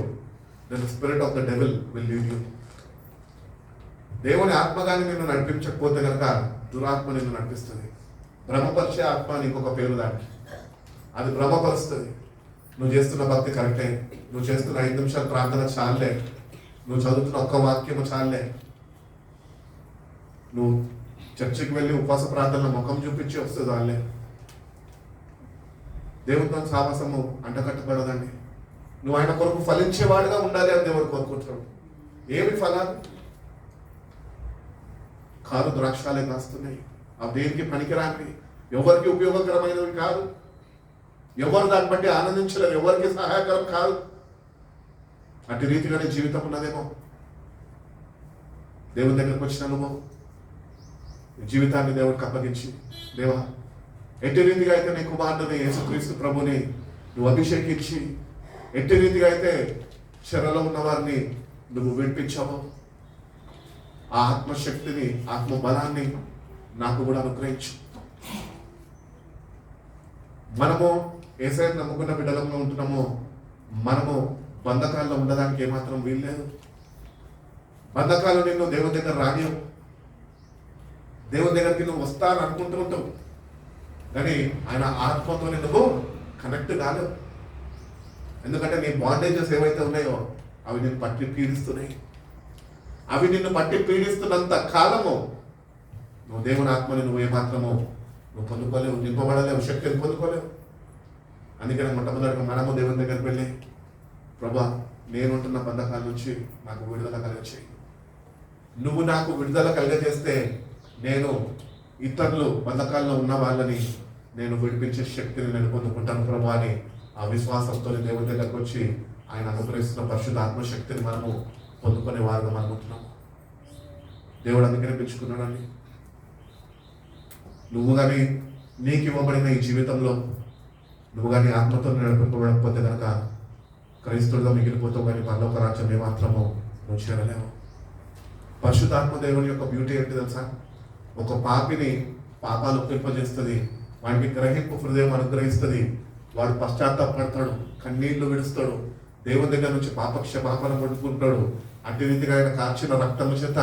then the spirit of the devil will lead you. దేవుని ఆత్మగాని నిన్ను నడిపించకపోతే కనుక దురాత్మ నిన్ను నడిపిస్తుంది. భ్రమపరిచే ఆత్మ అని ఇంకొక పేరు దానికి. అది భ్రమపరుస్తుంది. నువ్వు చేస్తున్న భక్తి కరెక్టే, నువ్వు చేస్తున్న 5 నిమిషాల ప్రార్థన చాలే, నువ్వు చదువుతున్న ఒక్క వాక్యము చాలే, నువ్వు చర్చికి వెళ్ళి ఉపవాస ప్రార్థనలో ముఖం చూపించి వస్తుంది వాళ్ళే. దేవునితో సావాసము అంటకట్టబడదండి. నువ్వు ఆయన కొరకు ఫలించేవాడుగా ఉండాలి అని దేవుడు కోరుకుంటున్నాడు. ఏమి ఫలాలు? కారు ద్రాక్షాలే కాస్తున్నాయి. అవి దేనికి పనికిరానివి, ఎవరికి ఉపయోగకరమైనవి కాదు, ఎవరు దాన్ని బట్టి ఆనందించలేరు, ఎవరికి సహాయకరం కాదు. అటు రీతిగానే జీవితం ఉన్నదేమో. దేవుని దగ్గరకు వచ్చిన నువ్వు జీవితాన్ని దేవుడికి అప్పగించి, దేవా ఎట్టి రీతిగా అయితే నీ కుమారుని యేసుక్రీస్తు ప్రభుని నువ్వు అభిషేకించి, ఎట్టి రీతిగా అయితే చెరలో ఉన్న వారిని నువ్వు విడిపించావో, ఆ ఆత్మశక్తిని, ఆత్మ బలాన్ని నాకు కూడా అనుగ్రహించు. మనము యేసయ్యను నమ్ముకున్న బిడ్డలంలో ఉంటున్నాము. మనము బంధకాల్లో ఉండడానికి ఏమాత్రం వీల్లేదు. బంధకాలు నిన్ను దేవుని దగ్గర రానియవు. దేవుని దగ్గరికి నువ్వు వస్తాను అనుకుంటూ ఉంటావు, కానీ ఆయన ఆత్మతో నువ్వు కనెక్ట్ కాలేవు. ఎందుకంటే నీ బాండేజెస్ ఏవైతే ఉన్నాయో అవి నిన్ను పట్టి పీడిస్తున్నాయి. అవి నిన్ను పట్టి పీడిస్తున్నంత కాలము నువ్వు దేవుని ఆత్మని నువ్వు ఏమాత్రము నువ్వు పొందుకోలేవు, నింపబడలేవు, శక్తిని పొందుకోలేవు. అందుకని మొట్టమొదటిగా మనము దేవుని దగ్గరికి వెళ్ళి, ప్రభా నేనుంటున్న బంధకాల నుంచి నాకు విడుదల కలిగచేయి. నువ్వు నాకు విడుదల కలిగజేస్తే నేను ఇతరులు బంధకాల్లో ఉన్న వాళ్ళని నేను విడిపించే శక్తిని నేను పొందుకుంటాను ప్రభు అని ఆ విశ్వాసంతో దేవుని దగ్గరకు వచ్చి ఆయన అనుగ్రహిస్తున్న పరిశుద్ధ ఆత్మశక్తిని మనము పొందుకునే వారుగా మనం ఉంటున్నాము. దేవుడు అందుకనే పిలుచుకున్నాడండి. నువ్వు కానీ నీకు ఇవ్వబడిన ఈ జీవితంలో నువ్వు కానీ ఆత్మతో నడిపింపబడకపోతే కనుక క్రైస్తవుడిగా మిగిలిపోతావు, కానీ పరలోక రాజ్యం ఏమాత్రము నువ్వు చేరలేవు. పరిశుద్ధాత్మ దేవుని యొక్క బ్యూటీ ఏంటి తెలుసా? ఒక పాపిని పాపాలు ఒప్పింపజేస్తుంది, వాడికి గ్రహింపు హృదయం అనుగ్రహిస్తుంది, వాడు పశ్చాత్తాపడతాడు, కన్నీళ్లు విడుస్తాడు, దేవుని దగ్గర నుంచి పాపక్షమాపణ పడుకుంటాడు. అట్టి రీతిగా ఆయన కార్చిన రక్తము చేత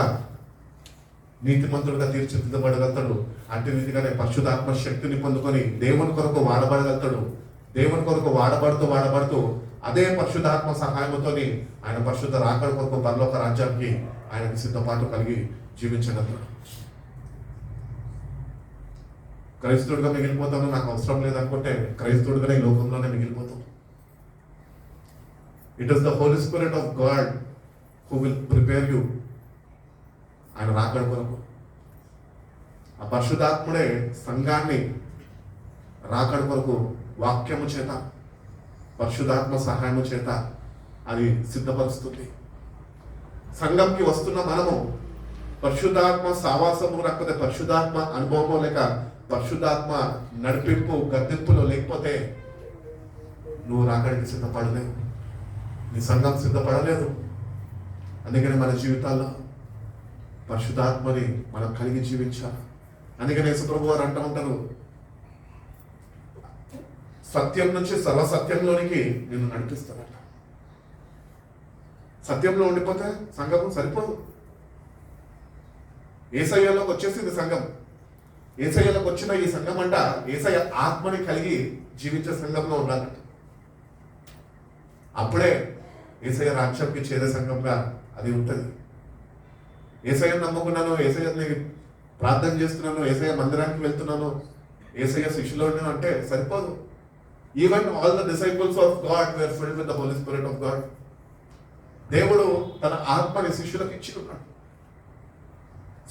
నీతిమంతుడుగా తీర్చిదిద్దబడగలుగుతాడు. అట్టి రీతిగానే పరిశుద్ధాత్మ శక్తిని పొందుకొని దేవుని కొరకు వాడబడగలుగుతాడు. దేవుని కొరకు వాడబడుతూ అదే పరిశుద్ధాత్మ సహాయంతోని ఆయన పరిశుద్ధ రాకడ కొరకు పరలోక రాజ్యానికి ఆయనకి సిద్ధపాటు కలిగి జీవించగలుగుతాడు. క్రైస్తవుడిగా మిగిలిపోతాను, నాకు అవసరం లేదనుకుంటే క్రైస్తవుడిగా ఈ లోకంలోనే మిగిలిపోతాం. It is the Holi spirit of God who will prepare you ఆయన రాకడ కొరకు. ఆ పరిశుద్ధాత్ముడే సంఘాన్ని రాకడ కొరకు వాక్యము చేత, పరిశుద్ధాత్మ సహాయము చేత అది సిద్ధపరుస్తుంది. సంఘంకి వస్తున్న మనము పరిశుద్ధాత్మ సావాసము లేకపోతే పరిశుద్ధాత్మ అనుభవము లేక పరిశుద్ధాత్మ నడిపింపు గద్దెంపులో లేకపోతే నువ్వు రాకడికి సిద్ధపడలేవు, నీ సంఘం సిద్ధపడలేదు. అందుకని మన జీవితాల్లో పరిశుద్ధాత్మని మనం కలిగి జీవించాలి. అందుకని యేసుప్రభు వారు అంటూ ఉంటారు, సత్యం నుంచి సర్వసత్యంలోనికి నిన్ను నడిపిస్తానట. సత్యంలో ఉండిపోతే సంఘం సరిపోదు. యేసయ్యలోకి వచ్చేసింది సంఘం. యేసయ్యలోకి వచ్చిన ఈ సంఘం అంట యేసయ్య ఆత్మని కలిగి జీవించే సంఘంలో ఉండాలంట. అప్పుడే యేసయ్య రాజ్యంకి చేరే సంఘంగా అది ఉంటుంది. యేసయ్యను నమ్ముకున్నాను, యేసయ్యని ప్రార్థన చేస్తున్నాను, యేసయ్య మందిరానికి వెళ్తున్నాను, యేసయ్య శిష్యులను అంటే సరిపోదు. Even all the disciples of God were filled with the Holi spirit of God. దేవుడు తన ఆత్మని శిష్యులకు ఇచ్చి ఉన్నాడు.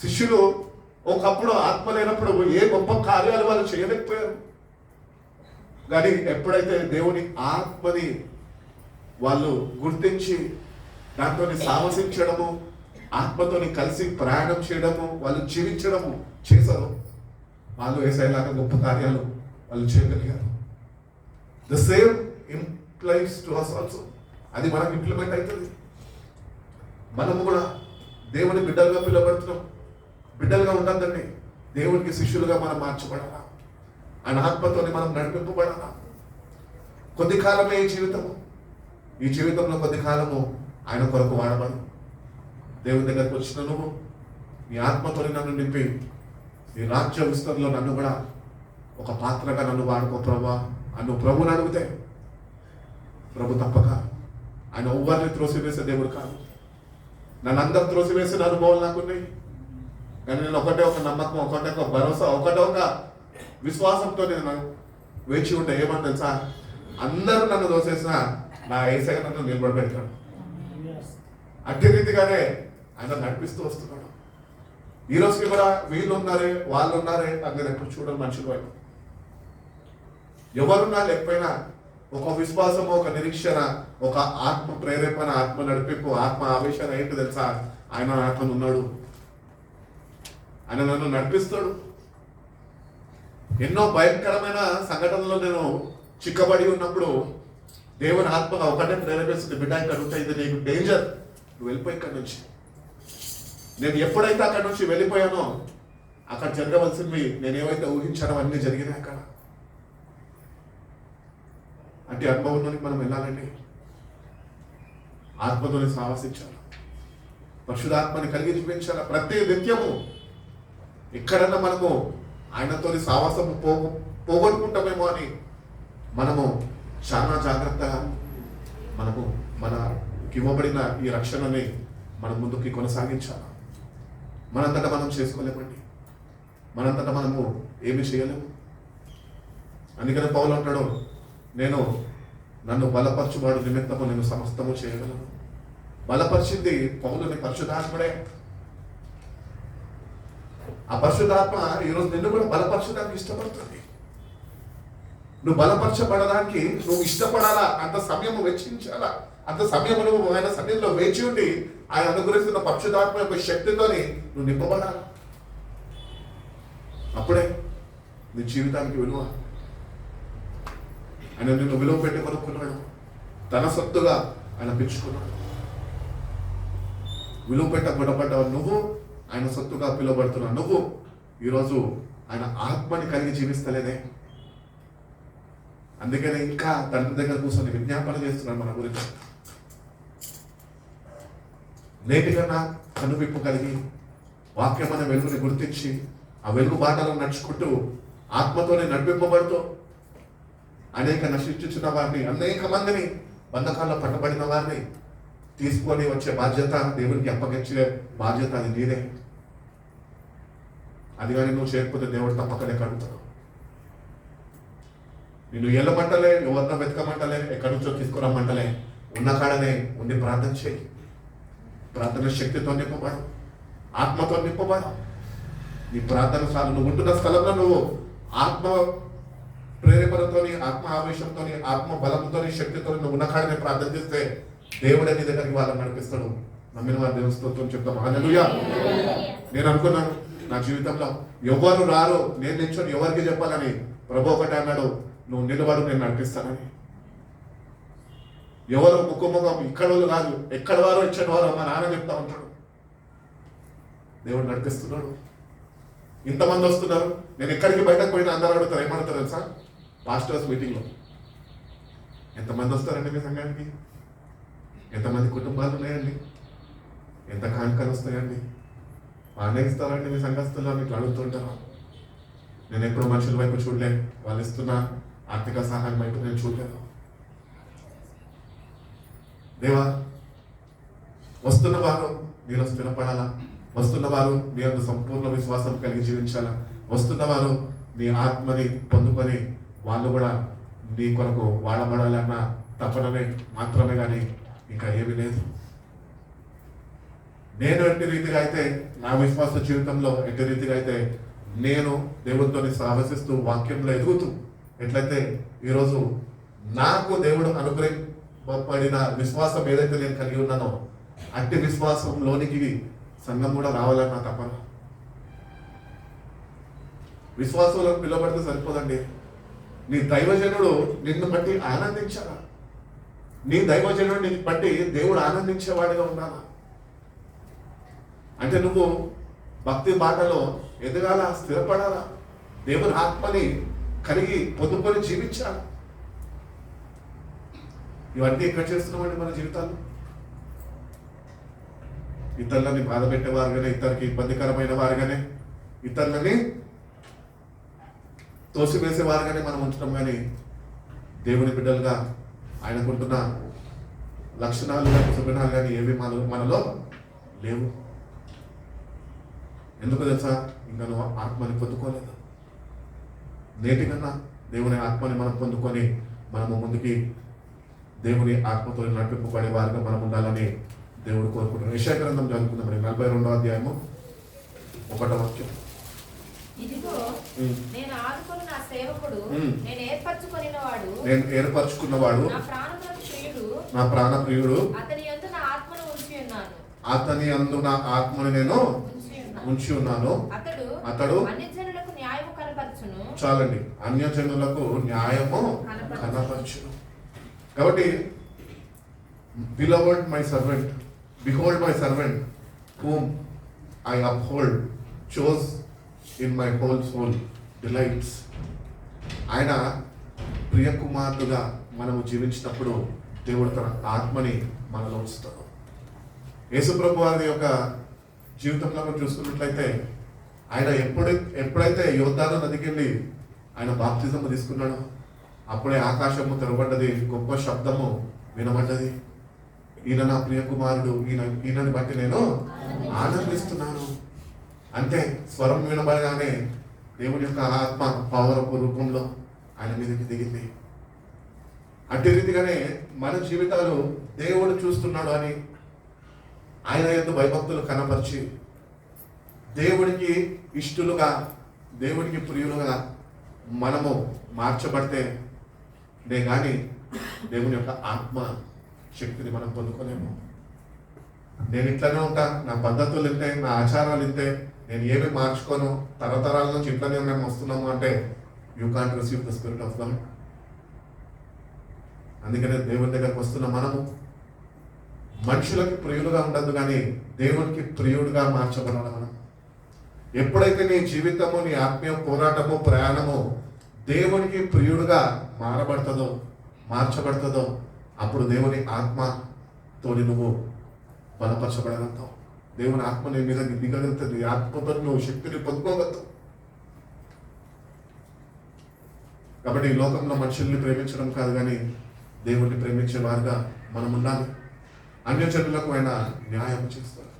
శిష్యులు ఒకప్పుడు ఆత్మ లేనప్పుడు ఏ గొప్ప కార్యాలు వాళ్ళు చేయలేకపోయారు. కానీ ఎప్పుడైతే దేవుని ఆత్మని వాళ్ళు గుర్తించి దాంతో సాహసించడము, ఆత్మతోని కలిసి ప్రయాణం చేయడము, వాళ్ళు జీవించడము చేశారు, వాళ్ళు యేసయ్యలాగా గొప్ప కార్యాలు వాళ్ళు చేయగలిగారు. The same implies to us also. అది మనకు ఇంప్లిమెంట్ అవుతుంది. మనము కూడా దేవుని బిడ్డలుగా పిలువబడుతున్నాం. బిడ్డలుగా ఉండద్దండి, దేవునికి శిష్యులుగా మనం మార్చబడాలా, ఆయన ఆత్మతోని మనం నడిపింపబడాలా. కొద్ది కాలమే ఈ జీవితము, ఈ జీవితంలో కొద్ది కాలము ఆయన కొరకు వాడబడు. దేవుని దగ్గరకు వచ్చిన నువ్వు నీ ఆత్మతోని నన్ను నింపి నీ రాజ్య విస్తరణలో నన్ను కూడా ఒక పాత్రగా నన్ను వాడుకో ప్రభా అన్ను ప్రభుని అడిగితే ప్రభు తప్పక ఆయన ఎవరిని త్రోసివేసే దేవుడు కాదు. నన్ను అందరు త్రోసివేసిన అనుభవాలు నాకున్నాయి. కానీ నేను ఒకటే ఒక నమ్మకం, ఒకటే ఒక భరోసా, ఒకటే ఒక విశ్వాసంతో నేను వేచి ఉంటే ఏమని తెలుసా, అందరూ నన్ను దోసేసిన నా యేసయ్య నన్ను నిలబడబెట్టాడు. అట్టి రీతిగానే ఆయన నడిపిస్తూ వస్తున్నాడు. ఈ రోజుకి కూడా వీళ్ళు ఉన్నారే వాళ్ళు ఉన్నారే అక్కడ ఎప్పుడు చూడడం మనుషులు వైపు ఎవరున్నా లేకపోయినా ఒక విశ్వాసము, ఒక నిరీక్షణ, ఒక ఆత్మ ప్రేరేపణ, ఆత్మ నడిపింపు, ఆత్మ ఆవేశన ఏంటి తెలుసా, ఆయన నాతో ఉన్నాడు, ఆయన నన్ను నడిపిస్తాడు. ఎన్నో భయంకరమైన సంఘటనలో నేను చిక్కబడి ఉన్నప్పుడు దేవుని ఆత్మగా ఒకటే ప్రేరేపిస్తుంది, బిడ్డ ఇక్కడ ఉంటాయి, ఇది నీకు డేంజర్, నువ్వు వెళ్ళిపోయి ఇక్కడ నుంచి. నేను ఎప్పుడైతే అక్కడ నుంచి వెళ్ళిపోయానో అక్కడ జరగవలసినవి నేను ఏవైతే ఊహించానో అన్నీ జరిగినాయి. అక్కడ అంటే అనుభవంలోనికి మనం వెళ్ళాలండి. ఆత్మతోని సాహసించాలి, పరిశుద్ధాత్మని కలిగి జీవించాలి. ప్రతి నిత్యము ఎక్కడన్నా మనము ఆయనతోని సావాసము పోగొట్టుకుంటామేమో అని మనము చాలా జాగ్రత్తగా మనము మనకి ఇవ్వబడిన ఈ రక్షణని మనం ముందుకి కొనసాగించాలి. మనంతటా మనం చేసుకోలేమండి, మనంతటా మనము ఏమి చేయలేము. అందుకనే పౌలు అంటాడు, నేను నన్ను బలపరచువాడు నిమిత్తము నేను సమస్తము చేయగలను. బలపరిచింది పౌలుని పరిశుద్ధాత్ముడే. ఆ పరిశుద్ధాత్మ ఈరోజు నిన్ను కూడా బలపరచడానికి ఇష్టపడుతుంది. నువ్వు బలపరచబడడానికి నువ్వు ఇష్టపడాలా, అంత సమయం వెచ్చించాలా, అంత సమయం నువ్వు ఆయన సన్నిధిలో వేచి ఉండి ఆయన అనుగ్రహిస్తున్న పరిశుద్ధాత్మ యొక్క శక్తితోని నువ్వు నింపబడాలి. అప్పుడే నీ జీవితానికి విలువ. ఆయన నిన్ను విలువ పెట్టి కొనుక్కున్నాడు. తన సొత్తుగా ఆయన పిలుచుకున్నాడు. విలువ పెట్టబడ్డావు నువ్వు, ఆయన సొత్తుగా పిలువబడుతున్నావు నువ్వు. ఈరోజు ఆయన ఆత్మని కలిగి జీవిస్తలేదే. అందుకనే ఇంకా తండ్రి దగ్గర కూర్చొని విజ్ఞాపన చేస్తున్నాడు మన గురించి. నేటికన్నా కనువిప్పు కలిగి వాక్యం అనే వెలుగుని గుర్తించి ఆ వెలుగు బాటలో నడుచుకుంటూ ఆత్మతోనే నడిపింపబడుతూ అనేక నశించుచున్న వారిని, అనేక మందిని బంధకాల్లో పట్టబడిన వారిని తీసుకొని వచ్చే బాధ్యత, దేవునికి అప్పగించే బాధ్యత అది నీదే. అది కానీ నువ్వు చేయకపోతే దేవుడు తప్పకనే కడుగుతాడు. నిన్ను ఎల్లమంటలే, ఎవరినో వెతకమంటలే, ఎక్కడి నుంచో తీసుకురమ్మంటలే, ఉన్న కాడనే ఉండి ప్రార్థన చేయి. ప్రార్థన శక్తితో నింపబడు, ఆత్మతో నింపబడు. నీ ప్రార్థన సార్లు నువ్వు ఉంటున్న స్థలంలో నువ్వు ఆత్మ ప్రేరేపణతోని, ఆత్మ ఆవేశంతోని, ఆత్మ బలంతో, శక్తితో నువ్వు ఉన్న కాడనే ప్రార్థన చేస్తే దేవుడే నీ దగ్గరికి వాళ్ళని నడిపిస్తాడు. నమ్మిన వారి దేవుని స్తోత్రం చెప్తాం. హల్లెలూయా. నేను అనుకున్నాను నా జీవితంలో ఎవరు రారు, నేను నిల్చొని ఎవరికి చెప్పాలని. ప్రభు ఒకటే అన్నాడు, నువ్వు నిలబడు, నేను నడిపిస్తానని. ఎవరు ముఖముఖం ఇక్కడ వాళ్ళు కాదు, ఎక్కడ వారో ఇచ్చిన వారు మా నాన్న చెప్తా ఉంటాడు. దేవుడు నడిపిస్తున్నాడు. ఇంతమంది వస్తున్నారు. నేను ఎక్కడికి బయటకు పోయినా అందరూ అడుగుతారు, ఏమడుగుతారు తెలుసా? పాస్టర్స్ మీటింగ్లో ఎంతమంది వస్తారండి మీ సంఘానికి? ఎంతమంది కుటుంబాలు ఉన్నాయండి? ఎంత కానుకలు వస్తాయండి? బాగానే ఇస్తారండి మీ సంఘస్థులు అని ఇట్లా అడుగుతుంటారు. నేను ఎప్పుడు మనుషుల వైపు చూడలేదు, వాళ్ళు ఇస్తున్న ఆర్థిక సహాయం వైపు నేను చూడలేదు. దేవా, వస్తున్న వారు నీలో స్థిరపడాలా, వస్తున్న వారు నీ అంత సంపూర్ణ విశ్వాసం కలిగి జీవించాలా, వస్తున్న వారు నీ ఆత్మని పొందుకొని వాళ్ళు కూడా నీ కొరకు వాడబడాలన్న తపనమే మాత్రమే కానీ ఇంకా ఏమీ లేదు. నేను ఎట్టి రీతిగా అయితే నా విశ్వాస జీవితంలో ఎట్టి రీతిగా అయితే నేను దేవుడితో సాహసిస్తూ వాక్యంలో ఎదుగుతూ ఎట్లయితే ఈరోజు నాకు దేవుడు అనుగ్రహింపబడిన విశ్వాసం ఏదైతే నేను కలిగి ఉన్నానో అట్టి విశ్వాసంలోనికి సంఘం కూడా రావాలని నా తపన. విశ్వాసంలో పిలువబడితే సరిపోదండి. నీ దైవజనుడు నిన్ను బట్టి ఆనందించాలా, నీ దైవజనుడు నిన్ను బట్టి దేవుడు ఆనందించేవాడిగా ఉండాలా. అంటే నువ్వు భక్తి బాటలో ఎదగాల, స్థిరపడాలా, దేవుని ఆత్మని కలిగి పొందుకొని జీవించాలి. ఇవన్నీ ఎక్కడ చేస్తున్నామండి మన జీవితాలు? ఇతరులని బాధ పెట్టేవారుగానే, ఇతరులకి ఇబ్బందికరమైన వారుగానే, ఇతరులని తోసివేసేవారుగానే మనం ఉంచడం. కానీ దేవుని బిడ్డలుగా ఆయనకుంటున్న లక్షణాలు కానీ సుగుణాలు కానీ ఏవి మనలో లేవు. ఎందుకు తెలుసా? ఇంకా నువ్వు ఆత్మని పొందుకోలేదు. నేటికన్నా దేవుని ఆత్మని మనం పొందుకొని మనము ముందుకి దేవుని ఆత్మతో నడిపింపబడే వారిగా మనం ఉండాలని దేవుడు కోరుకుంటున్నాడు. యెషయా గ్రంథం చదువుకుందాం. 42వ అధ్యాయము 1వ వాక్యం. ఇదిగో నేను ఆదుకొని నా సేవకుడు, నేను ఏర్పరచుకున్నవాడు, నా ప్రాణప్రియుడు, అతని యందు నా ఆత్మను నేను ఉంచి ఉన్నాను. అతడు చాలండి, అన్యజనులకు న్యాయము కనపరచును. కాబట్టి beloved my servant, behold my servant whom I uphold, chose in my whole soul delights. ఆయన ప్రియ కుమారుడుగా మనము జీవించినప్పుడు దేవుడు తన ఆత్మని మనలో ఉంచుతాడు. యేసుప్రభు వారి యొక్క జీవితంలో మనం చూసుకున్నట్లయితే ఆయన ఎప్పుడైతే యోర్దాను నదికి వెళ్ళి ఆయన బాప్తిజం తీసుకున్నాడో అప్పుడే ఆకాశము తెరవబడ్డది, గొప్ప శబ్దము వినబడ్డది. ఈయన నా ప్రియ కుమారుడు, ఈయనని బట్టి నేను ఆనందిస్తున్నాను. అంటే స్వరం వినబడగానే దేవుని యొక్క ఆత్మ పౌరపు రూపంలో ఆయన మీదకి దిగింది. అట్టి రీతిగానే మన జీవితాలు దేవుడు చూస్తున్నాడు అని ఆయన యందు భయభక్తులు కనపరిచి దేవుడికి ఇష్టలుగా, దేవుడికి ప్రియులుగా మనము మార్చబడితే కానీ దేవుని యొక్క ఆత్మ శక్తిని మనం పొందుకోలేము. నేను ఇట్లనే ఉంటా, నా పద్ధతులు ఇంతే, నా ఆచారాలు ఇంతే, నేను ఏమి మార్చుకోను, తరతరాల నుంచి ఇట్లనే మేము వస్తున్నాము అంటే you can't receive the spirit of God. అందుకనే దేవుని దగ్గరకు వస్తున్న మనము మనుషులకి ప్రియులుగా ఉండదు, కానీ దేవునికి ప్రియుడుగా మార్చబడాలి మనం. ఎప్పుడైతే నీ జీవితము, నీ ఆత్మీయ పోరాటము, ప్రయాణము దేవునికి ప్రియుడుగా మార్చబడుతుందో అప్పుడు దేవుని ఆత్మతోని నువ్వు బలపరచబడగలుగుతావు. దేవుని ఆత్మ నీ మీద దిగలుగుతుంది. ఆత్మతో నువ్వు శక్తిని పొందుకోగలుగుతావు. కాబట్టి ఈ లోకంలో మనుషుల్ని ప్రేమించడం కాదు, కానీ దేవుణ్ణి ప్రేమించే వారుగా మనం ఉండాలి. అన్యజనులకు ఆయన న్యాయం చేస్తారు.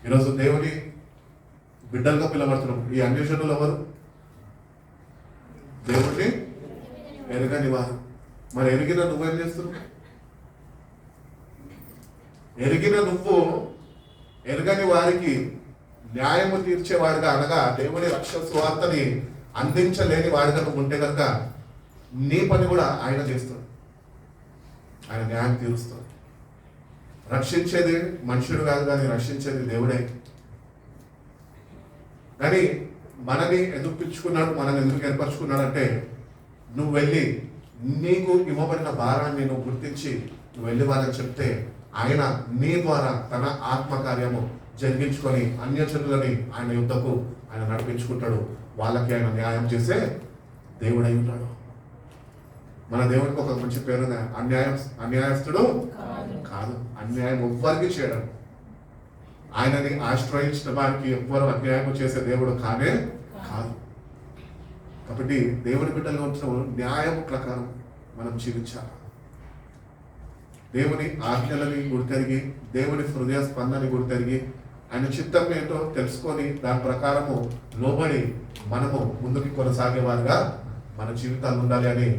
ఈరోజు దేవుని బిడ్డలుగా పిలవడుతున్నాం. ఈ అన్యజనులు ఎవరు? దేవుణ్ణి ఎరగని వారు. మరి ఎరిగిన నువ్వేం చేస్తున్నావు? ఎరిగిన నువ్వు ఎరగని వారికి న్యాయము తీర్చేవాడుగా, అనగా దేవుని రక్షణ సువార్తని అందించలేని వాడిగా నువ్వు ఉంటే కనుక నీ పని కూడా ఆయన చేస్తాడు. ఆయన న్యాయం తీరుస్తాడు. రక్షించేది మనుషుడు కాదు, కానీ రక్షించేది దేవుడే. కానీ మనని ఎందుకు పిలుచుకున్నాడు, మనని ఎందుకు ఏర్పరచుకున్నాడు అంటే, నువ్వు వెళ్ళి నీకు ఇవ్వబడిన భారాన్ని నువ్వు గుర్తించి నువ్వు వెళ్ళి వాళ్ళని చెప్తే ఆయన నీ ద్వారా తన ఆత్మకార్యము జరిగించుకొని అన్యజనులని ఆయన యుద్ధకు ఆయన నడిపించుకుంటాడు. వాళ్ళకి ఆయన న్యాయం చేసే దేవుడై ఉన్నాడు. మన దేవుడికి ఒక మంచి పేరు, అన్యాయస్తుడు కాదు. అన్యాయం ఎవ్వరికి చేయడం. ఆయనని ఆశ్రయించిన వారికి ఎవ్వరు అన్యాయం చేసే దేవుడు కానే కాదు. కాబట్టి దేవుని బిడ్డలుగా ఉంచిన న్యాయం ప్రకారం మనం జీవించాలి. దేవుని ఆజ్ఞలని గుర్తెరిగి, దేవుని హృదయ స్పందని గుర్తెరిగి, ఆయన చిత్తం ఏంటో తెలుసుకొని దాని ప్రకారము లోబడి మనము ముందుకు కొనసాగేవారుగా మన జీవితాలు ఉండాలి అని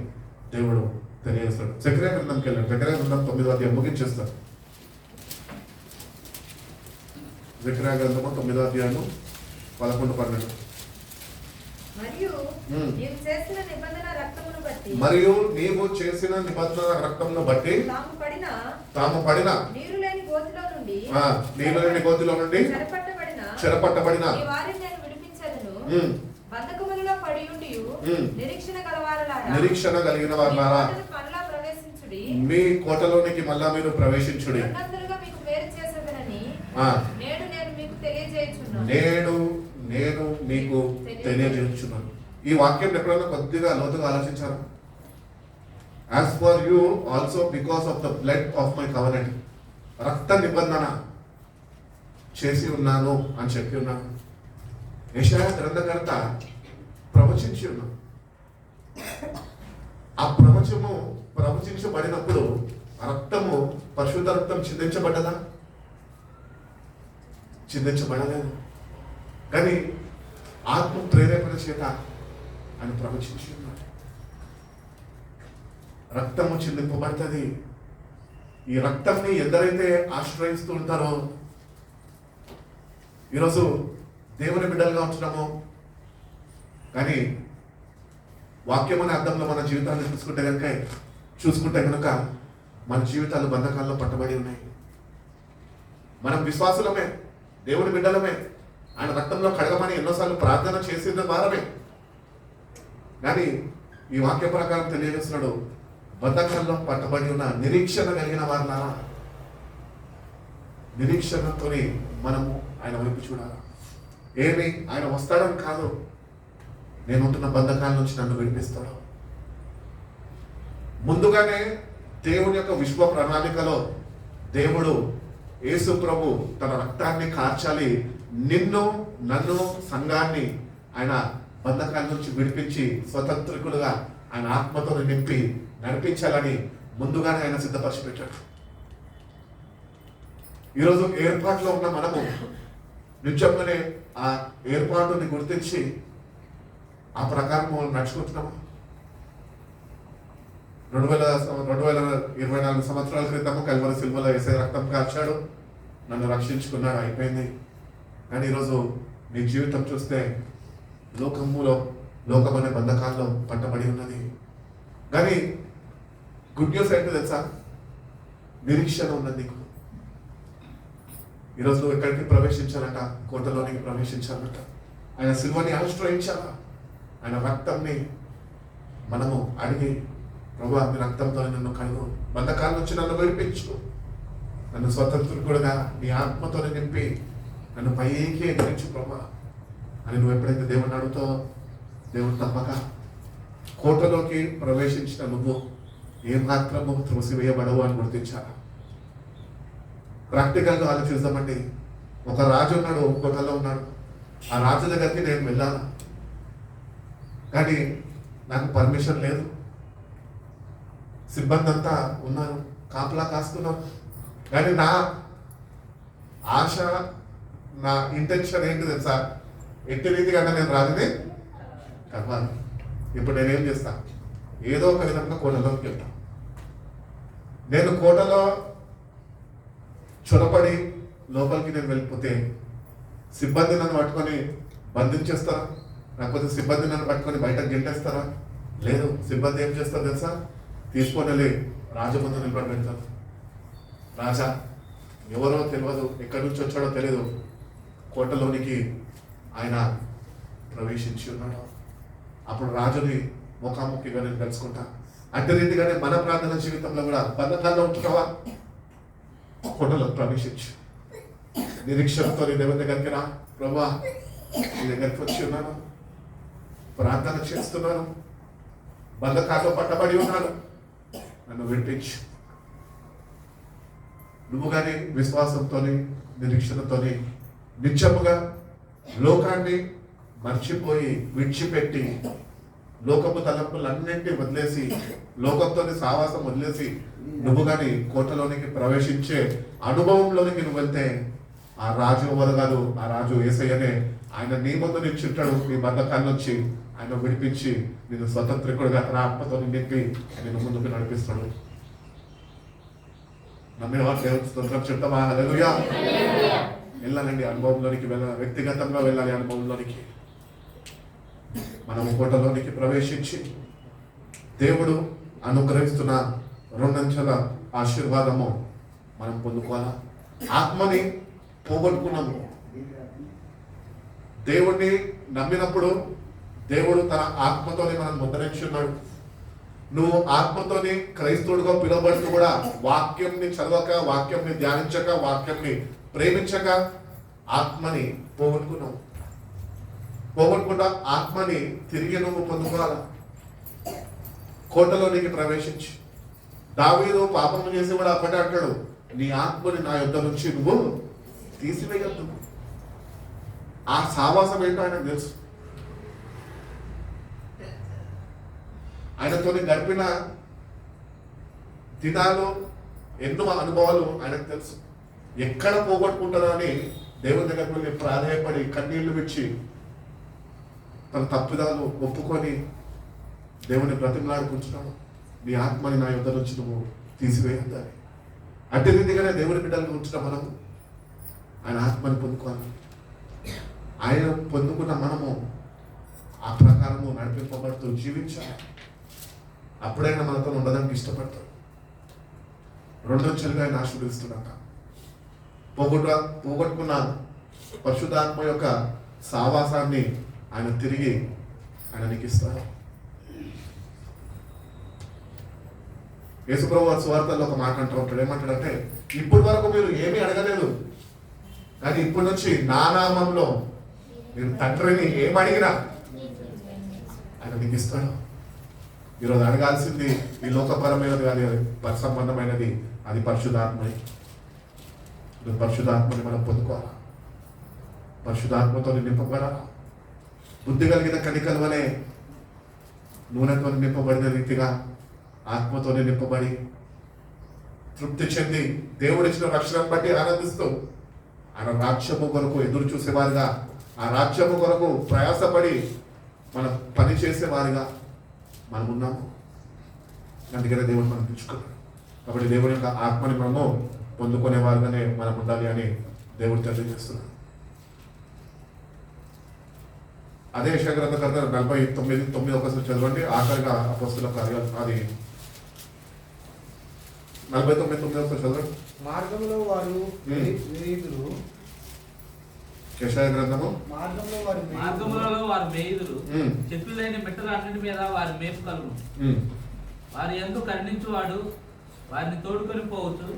దేవుడు తెలియజేస్తాడు. జకర్యా గ్రంథంకి వెళ్ళండి. జకర్యా గ్రంథం 9వ అధ్యాయం ముగించేస్తాడు. జకర్యా గ్రంథము 9వ అధ్యాయం 11-12. మరియు నీవు చేసిన నిబంధన రక్తమును బట్టి తాము పడిన నీరు లేని గోతిలో నుండి చెరపట్టబడిన బంధకములలో పడియుండియు నిరీక్షణ కలిగిన వారులారా, మీ కోటలోనికి మళ్ళా మీరు ప్రవేశించుడి. నేడు నేను మీకు తెలియజేస్తున్నాను. ఈ వాక్యం ఎప్పుడైనా కొద్దిగా లోతుగా ఆలోచించారు? As for you also because of the blood of my covenant, రక్త నిబంధన చేసి ఉన్నాను అని చెప్పి ఉన్నాను. యెషయా గ్రంథకర్త ప్రవచించి ఉన్నాను. ఆ ప్రవచించబడినప్పుడు రక్తము, పరిశుద్ధ రక్తం చిందించబడ్డదా? చిందించబడలేదు. కానీ ఆత్మ ప్రేరేపణ చేత అని ప్రవచించి ఉన్నాడు. రక్తము చిందింపబడుతుంది. ఈ రక్తంని ఎందరైతే ఆశ్రయిస్తూ ఉంటారో, ఈరోజు దేవుని బిడ్డలుగా ఉంటున్నాము, కానీ వాక్యం అనే అర్థంలో మన జీవితాన్ని చూసుకుంటే కనుక మన జీవితాలు బంధకాల్లో పట్టబడి ఉన్నాయి. మనం విశ్వాసులమే, దేవుని బిడ్డలమే, ఆయన రక్తంలో కడగమని ఎన్నోసార్లు ప్రార్థన చేసిన వారమే. కానీ ఈ వాక్య ప్రకారం తెలియజేస్తున్నాడు, బంధకాల్లో పట్టబడి ఉన్న నిరీక్షణ కలిగిన వారులారా, నిరీక్షణతో మనము ఆయన వైపు చూడాలి. ఏమి ఆయన వస్తాడని కాదు, నేను ఉంటున్న బంధకాల నుంచి నన్ను విడిపిస్తాడు. ముందుగానే దేవుని యొక్క విశ్వ ప్రణాళికలో దేవుడు యేసు ప్రభు తన రక్తాన్ని కార్చాలి, నిన్ను, నన్ను, సంఘాన్ని ఆయన బంధకాల నుంచి విడిపించి స్వతంత్రికులుగా ఆయన ఆత్మతో నింపి నడిపించాలని ముందుగానే ఆయన సిద్ధపరిచి పెట్టాడు. ఈరోజు ఏర్పాటులో ఉన్న మనము నిజంగానే ఆ ఏర్పాటుని గుర్తించి ఆ ప్రకారం నడుచుకుంటున్నాము. 2024 సంవత్సరాల క్రితము కల్వరి సిల్వలో వేసే రక్తం కార్చాడు, నన్ను రక్షించుకున్నాడు, అయిపోయింది. కానీ ఈరోజు నీ జీవితం చూస్తే లోకమనే బంధకాల్లో పట్టబడి ఉన్నది. కానీ గుడ్ న్యూస్ ఏంటో తెలుసా? నిరీక్షణ ఉన్నది నీకు. ఈరోజు నువ్వు ఎక్కడికి ప్రవేశించాలంట? కోటలోనికి ప్రవేశించాలంట. ఆయన సిల్వని ఆశ్రయించాలా, ఆయన రక్తంని మనము అడిగి, ప్రభువా మీ రక్తంతో నన్ను కడుగు, బంధకాల నుంచి నన్ను విడిపించు, నన్ను స్వతంత్రుడుగా నీ ఆత్మతో నింపి నన్ను పైకి ఎదిరించు ప్రభువా అని నువ్వు ఎప్పుడైతే దేవుని అడుగుతావో, దేవుడు తప్పక కోటలోకి ప్రవేశించిన నువ్వు ఏమాత్రము త్రోసివేయబడవు అని గుర్తించాలి. ప్రాక్టికల్గా ఆలోచిద్దామండి. ఒక రాజు ఉన్నాడు, కోటలో ఉన్నాడు. ఆ రాజు దగ్గరికి నేను వెళ్ళాను, కానీ నాకు పర్మిషన్ లేదు. సిబ్బంది అంతా ఉన్నారు, కాపలా కాస్తున్నాను, కానీ నా ఆశ, నా ఇంటెన్షన్ ఏంటి తెలుసా? ఎట్టి రీతిగా నేను రాజుని కలవాలి. ఇప్పుడు నేనేం చేస్తా? ఏదో ఒక విధంగా కోటలోకి వెళ్తా. నేను కోటలో చొరపడి లోపలికి నేను వెళ్ళిపోతే సిబ్బంది నన్ను పట్టుకొని బంధించేస్తారా? లేకపోతే సిబ్బంది నన్ను పట్టుకొని బయటకు గెంటేస్తారా? లేదు. సిబ్బంది ఏం చేస్తారు తెలుసా? తీసుకొని వెళ్ళి రాజు ముందు నిలబడి పెడతారు. రాజా ఎవరో తెలియదు, ఎక్కడి నుంచి వచ్చాడో తెలియదు, కోటలోనికి ఆయన ప్రవేశించి ఉన్నాడు. అప్పుడు రాజుని ముఖాముఖిగా నేను తెలుసుకుంటా. అట్టి రీతిగానే మన ప్రార్థన జీవితంలో కూడా బంధకాల్లో ఉంటున్నావా? కోటలో ప్రవేశించు. నిరీక్షణతో నీ దేవుని దగ్గరికి రా. ప్రభువా నీ దగ్గరికి వచ్చి ఉన్నాను, ప్రార్థన చేస్తున్నాను, బంధకాల్లో పట్టబడి ఉన్నాను, నన్ను విడిపించు. నువ్వు కానీ విశ్వాసంతో నిరీక్షణతో నిత్యముగా లోకాన్ని మర్చిపోయి విడిచిపెట్టి లోకపు తలంపులన్నింటినీ వదిలేసి, లోకంతో సావాసం వదిలేసి నువ్వు కానీ కోటలోనికి ప్రవేశించే అనుభవంలోనికి నువ్వు వెళ్తే ఆ రాజు ఎవరు కాదు, ఆ రాజు యేసయ్యనే. ఆయన నీ ముందు నిల్చుంటాడు. నీ బంధకాల నుంచి ఆయన విడిపించి నేను స్వతంత్రికుడుగా తన ఆత్మతో నింపి నేను ముందుకు నడిపిస్తాడు. నమ్మిన వారు దేవుని స్తోత్రం చెప్తామా? హల్లెలూయా. వెళ్ళాలండి అనుభవంలోనికి, వ్యక్తిగతంగా వెళ్ళాలి అనుభవంలోనికి. మనము కోటలోనికి ప్రవేశించి దేవుడు అనుగ్రహిస్తున్న రెండంచెల ఆశీర్వాదము మనం పొందుకోవాలా. ఆత్మని పోగొట్టుకున్నాము. దేవుణ్ణి నమ్మినప్పుడు దేవుడు తన ఆత్మతోని మనం ముద్రించున్నాడు. నువ్వు ఆత్మతోని క్రైస్తవుడిగా పిలువబడుతూ కూడా వాక్యంని చదవక, వాక్యంని ధ్యానించక, వాక్యంని ప్రేమించక ఆత్మని పోగొట్టుకున్నావు. పోగొట్టుకుంటా ఆత్మని తిరిగి నువ్వు పొందుకోవాలా. కోటలోనికి ప్రవేశించి దావీదు పాపము చేసి కూడా అప్పటి అంటాడు, నీ ఆత్మని నా యుద్ధ నుంచి నువ్వు తీసివేయద్దు. ఆ సావాసం ఏంటో ఆయనకు తెలుసు. ఆయనతో గడిపిన దినాలు, ఎన్నో అనుభవాలు ఆయనకు తెలుసు. ఎక్కడ పోగొట్టుకుంటారో అని దేవుని దగ్గరకు వెళ్ళి ప్రాధేయపడి కన్నీళ్లు విడిచి తన తప్పిదాలు ఒప్పుకొని దేవుని బ్రతిమలాడుకుంటున్నాడు. నీ ఆత్మని నా యుద్ధ నుంచి నువ్వు తీసివేయద్దని. అట్టి రీతిగానే దేవుని బిడ్డలు ఉంటున్న మనం ఆయన ఆత్మని పొందుకోవాలి. ఆయన పొందుకున్న మనము ఆ ప్రకారము నడిపింపబడుతూ జీవించాలి. అప్పుడైనా మనతో ఉండడానికి ఇష్టపడతాడు. రెండొంచెలుగా ఆయన ఆశీర్వదిస్తున్నాక పోగొట్టుకున్న పరిశుద్ధాత్మ యొక్క సావాసాన్ని ఆయన తిరిగి ఆయన నీకు ఇస్తాడు. యేసుప్రభు వారి సువార్తల్లో ఒక మాట అంటూ ఉంటాడు. ఏమంటాడంటే, ఇప్పటి వరకు మీరు ఏమీ అడగలేదు, కానీ ఇప్పటి నుంచి నా నామంలో మీరు తండ్రిని ఏమడిగినా ఆయన నీకు ఇస్తాడు. ఈరోజు అడగాల్సింది ఈ లోకపరమైనది కాదు, సంబంధమైనది, అది పరిశుద్ధాత్మని. పరిశుద్ధాత్మని మనం పొందుకోవాలా. పరిశుద్ధాత్మతో నింపబడాలా. బుద్ధి కలిగిన కణికల వలె నూనెతో నింపబడిన రీతిగా ఆత్మతోనే నింపబడి తృప్తి చెంది దేవుడిచ్చిన రక్షణను బట్టి ఆనందిస్తూ ఆయన రాజ్యము కొరకు ఎదురు చూసేవారుగా, ఆ రాజ్యము కొరకు ప్రయాసపడి మనం పని చేసేవారుగా మనం ఉన్నాము. అందుకనే దేవుడు మనం పిలుచుకున్నాడు. కాబట్టి దేవుని యొక్క ఆత్మని మనము పొందుకునే వారుగానే మనం ఉండాలి అని దేవుడు తెలియజేస్తున్నాడు. అదే యెషయా-గ్రంథకర్త 49:9 ఒకసారి చదవండి. ఆఖరిగా అపొస్తలుల కార్యాలు, అది 49:9 ఒకసారి చదవండి. మార్గంలో వారు వినీతులు యెషయా గ్రంథము మార్గములలో వారు మేయుదురు, చెట్లు లేని మెట్టల అన్నిటి మీద వారి మేపు కలుగు. వారి యందు కరుణించువాడు వారిని తోడుకొని పోవచ్చు,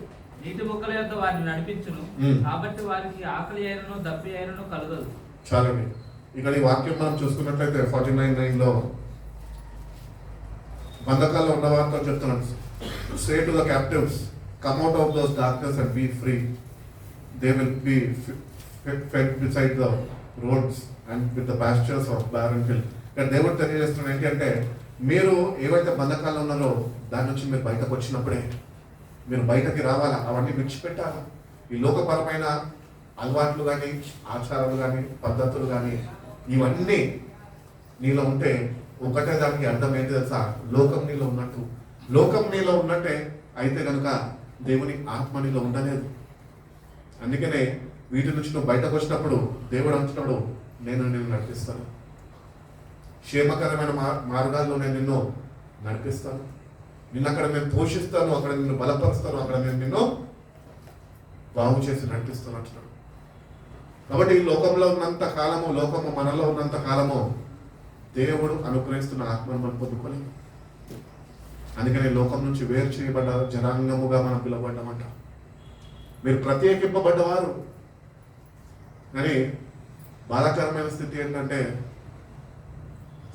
నీటి బుగ్గల యొద్ద వారిని నడిపించును. కాబట్టి వారికి ఆకలి అయినను దప్పి అయినను కలగదు. చాలండి. ఇక్కడ ఈ వాక్యం మనం చూసుకున్నట్లయితే 49:9 బంధకాల్లో ఉన్న వారితో చెప్తున్నాడు, say to the captives, come out of those darkness and be free. They will be fed beside the roads and with the pastures of barren hill. ఇక్కడ దేవుడు తెలియజేస్తున్నాడు ఏంటి అంటే, మీరు ఏవైతే బంధకాల్లో ఉన్నారో దాని నుంచి మీరు బయటకు వచ్చినప్పుడే మీరు బయటకి రావాలా, అవన్నీ విడిచిపెట్టాలా. ఈ లోకపరమైన అలవాట్లు కానీ, ఆచారాలు కానీ, పద్ధతులు కానీ, ఇవన్నీ నీలో ఉంటే ఒకటే దానికి అర్థం ఏంటి తెలుసా? లోకం నీలో ఉన్నట్టు. లోకం నీలో ఉన్నట్టే అయితే కనుక దేవుని ఆత్మ నీలో ఉండలేదు. అందుకనే వీటి నుంచి నువ్వు బయటకు వచ్చినప్పుడు దేవుడు అంటున్నాడు, నేను నిన్ను నడిపిస్తాను, క్షేమకరమైన మార్గాల్లో నేను నిన్ను నడిపిస్తాను, నిన్ను అక్కడ నేను పోషిస్తాను, అక్కడ నిన్ను బలపరుస్తాను, అక్కడ నేను నిన్ను బాగు చేసి నడిపిస్తాను అంటున్నాడు. కాబట్టి ఈ లోకంలో ఉన్నంత కాలము, లోకము మనలో ఉన్నంత కాలము దేవుడు అనుగ్రహిస్తున్న ఆత్మను మనం పొందుకోలేము. అందుకని లోకం నుంచి వేరు చేయబడ్డ జనాంగముగా మనం పిలువబడ్డామంట. మీరు ప్రత్యేకింపబడ్డవారు. కానీ బాధాకరమైన స్థితి ఏంటంటే,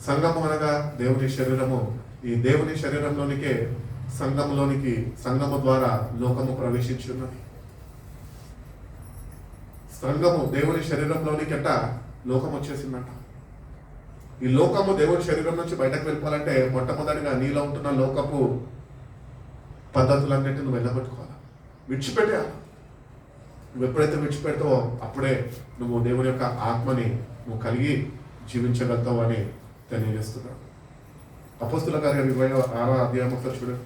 సంఘము అనగా దేవుని శరీరము. ఈ దేవుని శరీరంలోనికే సంఘము ద్వారా లోకము ప్రవేశించి ఉన్నది. సంఘము దేవుని శరీరంలోనికట లోకం వచ్చేసిందంట. ఈ లోకము దేవుని శరీరం నుంచి బయటకు వెళ్ళిపోవాలంటే మొట్టమొదటిగా నీలో ఉంటున్న లోకపు పద్ధతులన్నింటినీ నువ్వు వెళ్ళగొట్టుకోవాలి, విడిచిపెట్టాలి. నువ్వు ఎప్పుడైతే విడిచిపెడతావో అప్పుడే నువ్వు దేవుని యొక్క ఆత్మని నువ్వు కలిగి జీవించగలుగుతావు అని తెలియజేస్తున్నాడు. అపోస్తుల కార్యాలు 26వ అధ్యాయం ఒకసారి చూడండి.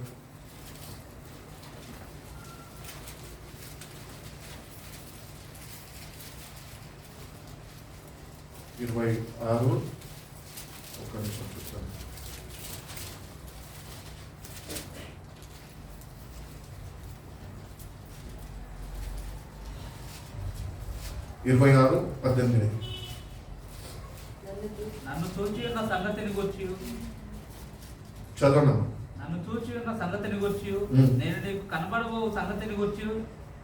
26 ఒక్క నిమిషం చూస్తాను. 26:18 నన్ను చూచి ఉన్న సంగతిని గురించి చదవనమ్మా. నన్ను చూచి ఉన్న సంగతిని గురించి, నేను నీకు కనబడబో సంగతిని గురించి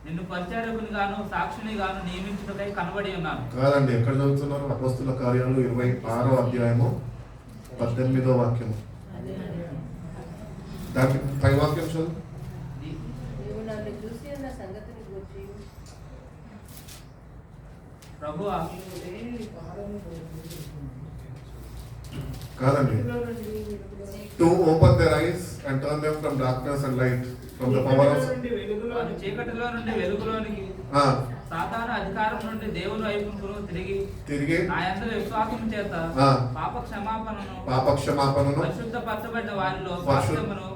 నిన్ను పరిచారకుని గాను సాక్షిని గాను నియమించుటకై కనబడి ఉన్నాను. కాదండి, ఎక్కడ చదువుతున్నారు? అపోస్తుల కార్యాలు 26వ అధ్యాయము 18వ వాక్యము. దానికి పై వాక్యం చదువు. ప్రభువా, కాదండి, to open their eyes and turn them from darkness and light, from the power of చీకటిలో నుండి వెలుగులోనికి, సాతాను అధికారం నుండి దేవుని వైపుకు తిరిగి నా యందు విశ్వాసం చేత పాప క్షమాపణను పరిశుద్ధపరచబడిన వారిలో భాగ్యమును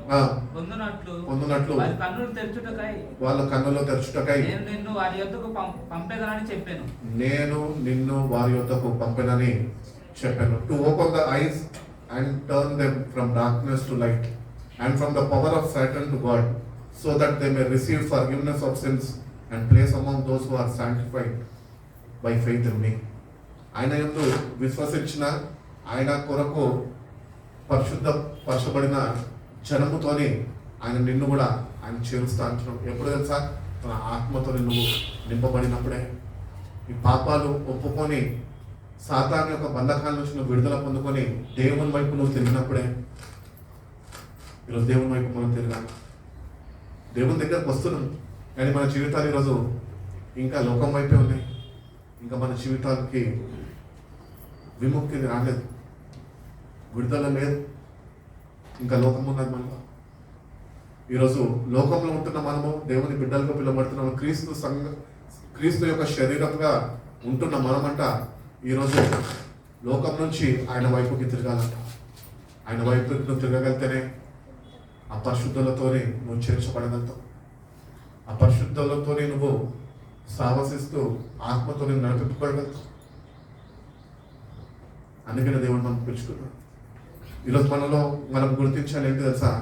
పొందునట్లు వారి కన్నులు తెరచుటకై నేను నిన్ను వారి యొద్దకు పంపెదనని చెప్పాను. చెప్పాను. To open the ice and turn them from darkness to light and from the power of Satan to God, so that they may receive forgiveness of sins and place among those who are sanctified by faith in me. ఆయన యందు విశ్వసించిన, ఆయన కొరకు పరిశుద్ధపరచబడిన జనముతోని ఆయన నిన్ను కూడా ఆయన చేరుస్తా అంటున్నాడు. ఎప్పుడు తెలుసా? తన ఆత్మతో నువ్వు నింపబడినప్పుడే. ఈ పాపాలు ఒప్పుకొని సాతాను యొక్క బంధకాల నుంచి నువ్వు విడుదల పొందుకొని దేవుని వైపు నువ్వు తిరిగినప్పుడే. ఈరోజు దేవుని వైపు మనం తిరగాలి, దేవుని దగ్గరకు వస్తున్నాం, కానీ మన జీవితాలు ఈరోజు ఇంకా లోకం వైపే ఉన్నాయి. ఇంకా మన జీవితాలకి విముక్తి రాలేదు, విడుదల లేదు, ఇంకా లోకం ఉన్నది మనలో. ఈరోజు లోకంలో ఉంటున్న మనము దేవుని బిడ్డలుగా పిలువబడుతున్నాము. క్రీస్తు యొక్క శరీరంగా ఉంటున్న మనమంట ఈరోజు లోకం నుంచి ఆయన వైపుకి తిరగాలంట. ఆయన వైపుకి నువ్వు తిరగగలితేనే అపరిశుద్ధులతోనే నువ్వు చేర్చబడగలుగుతావు. అపరిశుద్ధులతోనే నువ్వు సావసిస్తూ ఆత్మతో నడిపింపబడగలుగుతావు. అందుకనే దేవుడు మనం పిలుచుకున్నాడు. ఈరోజు మనం గుర్తించాలి ఏంటి తెలుసా?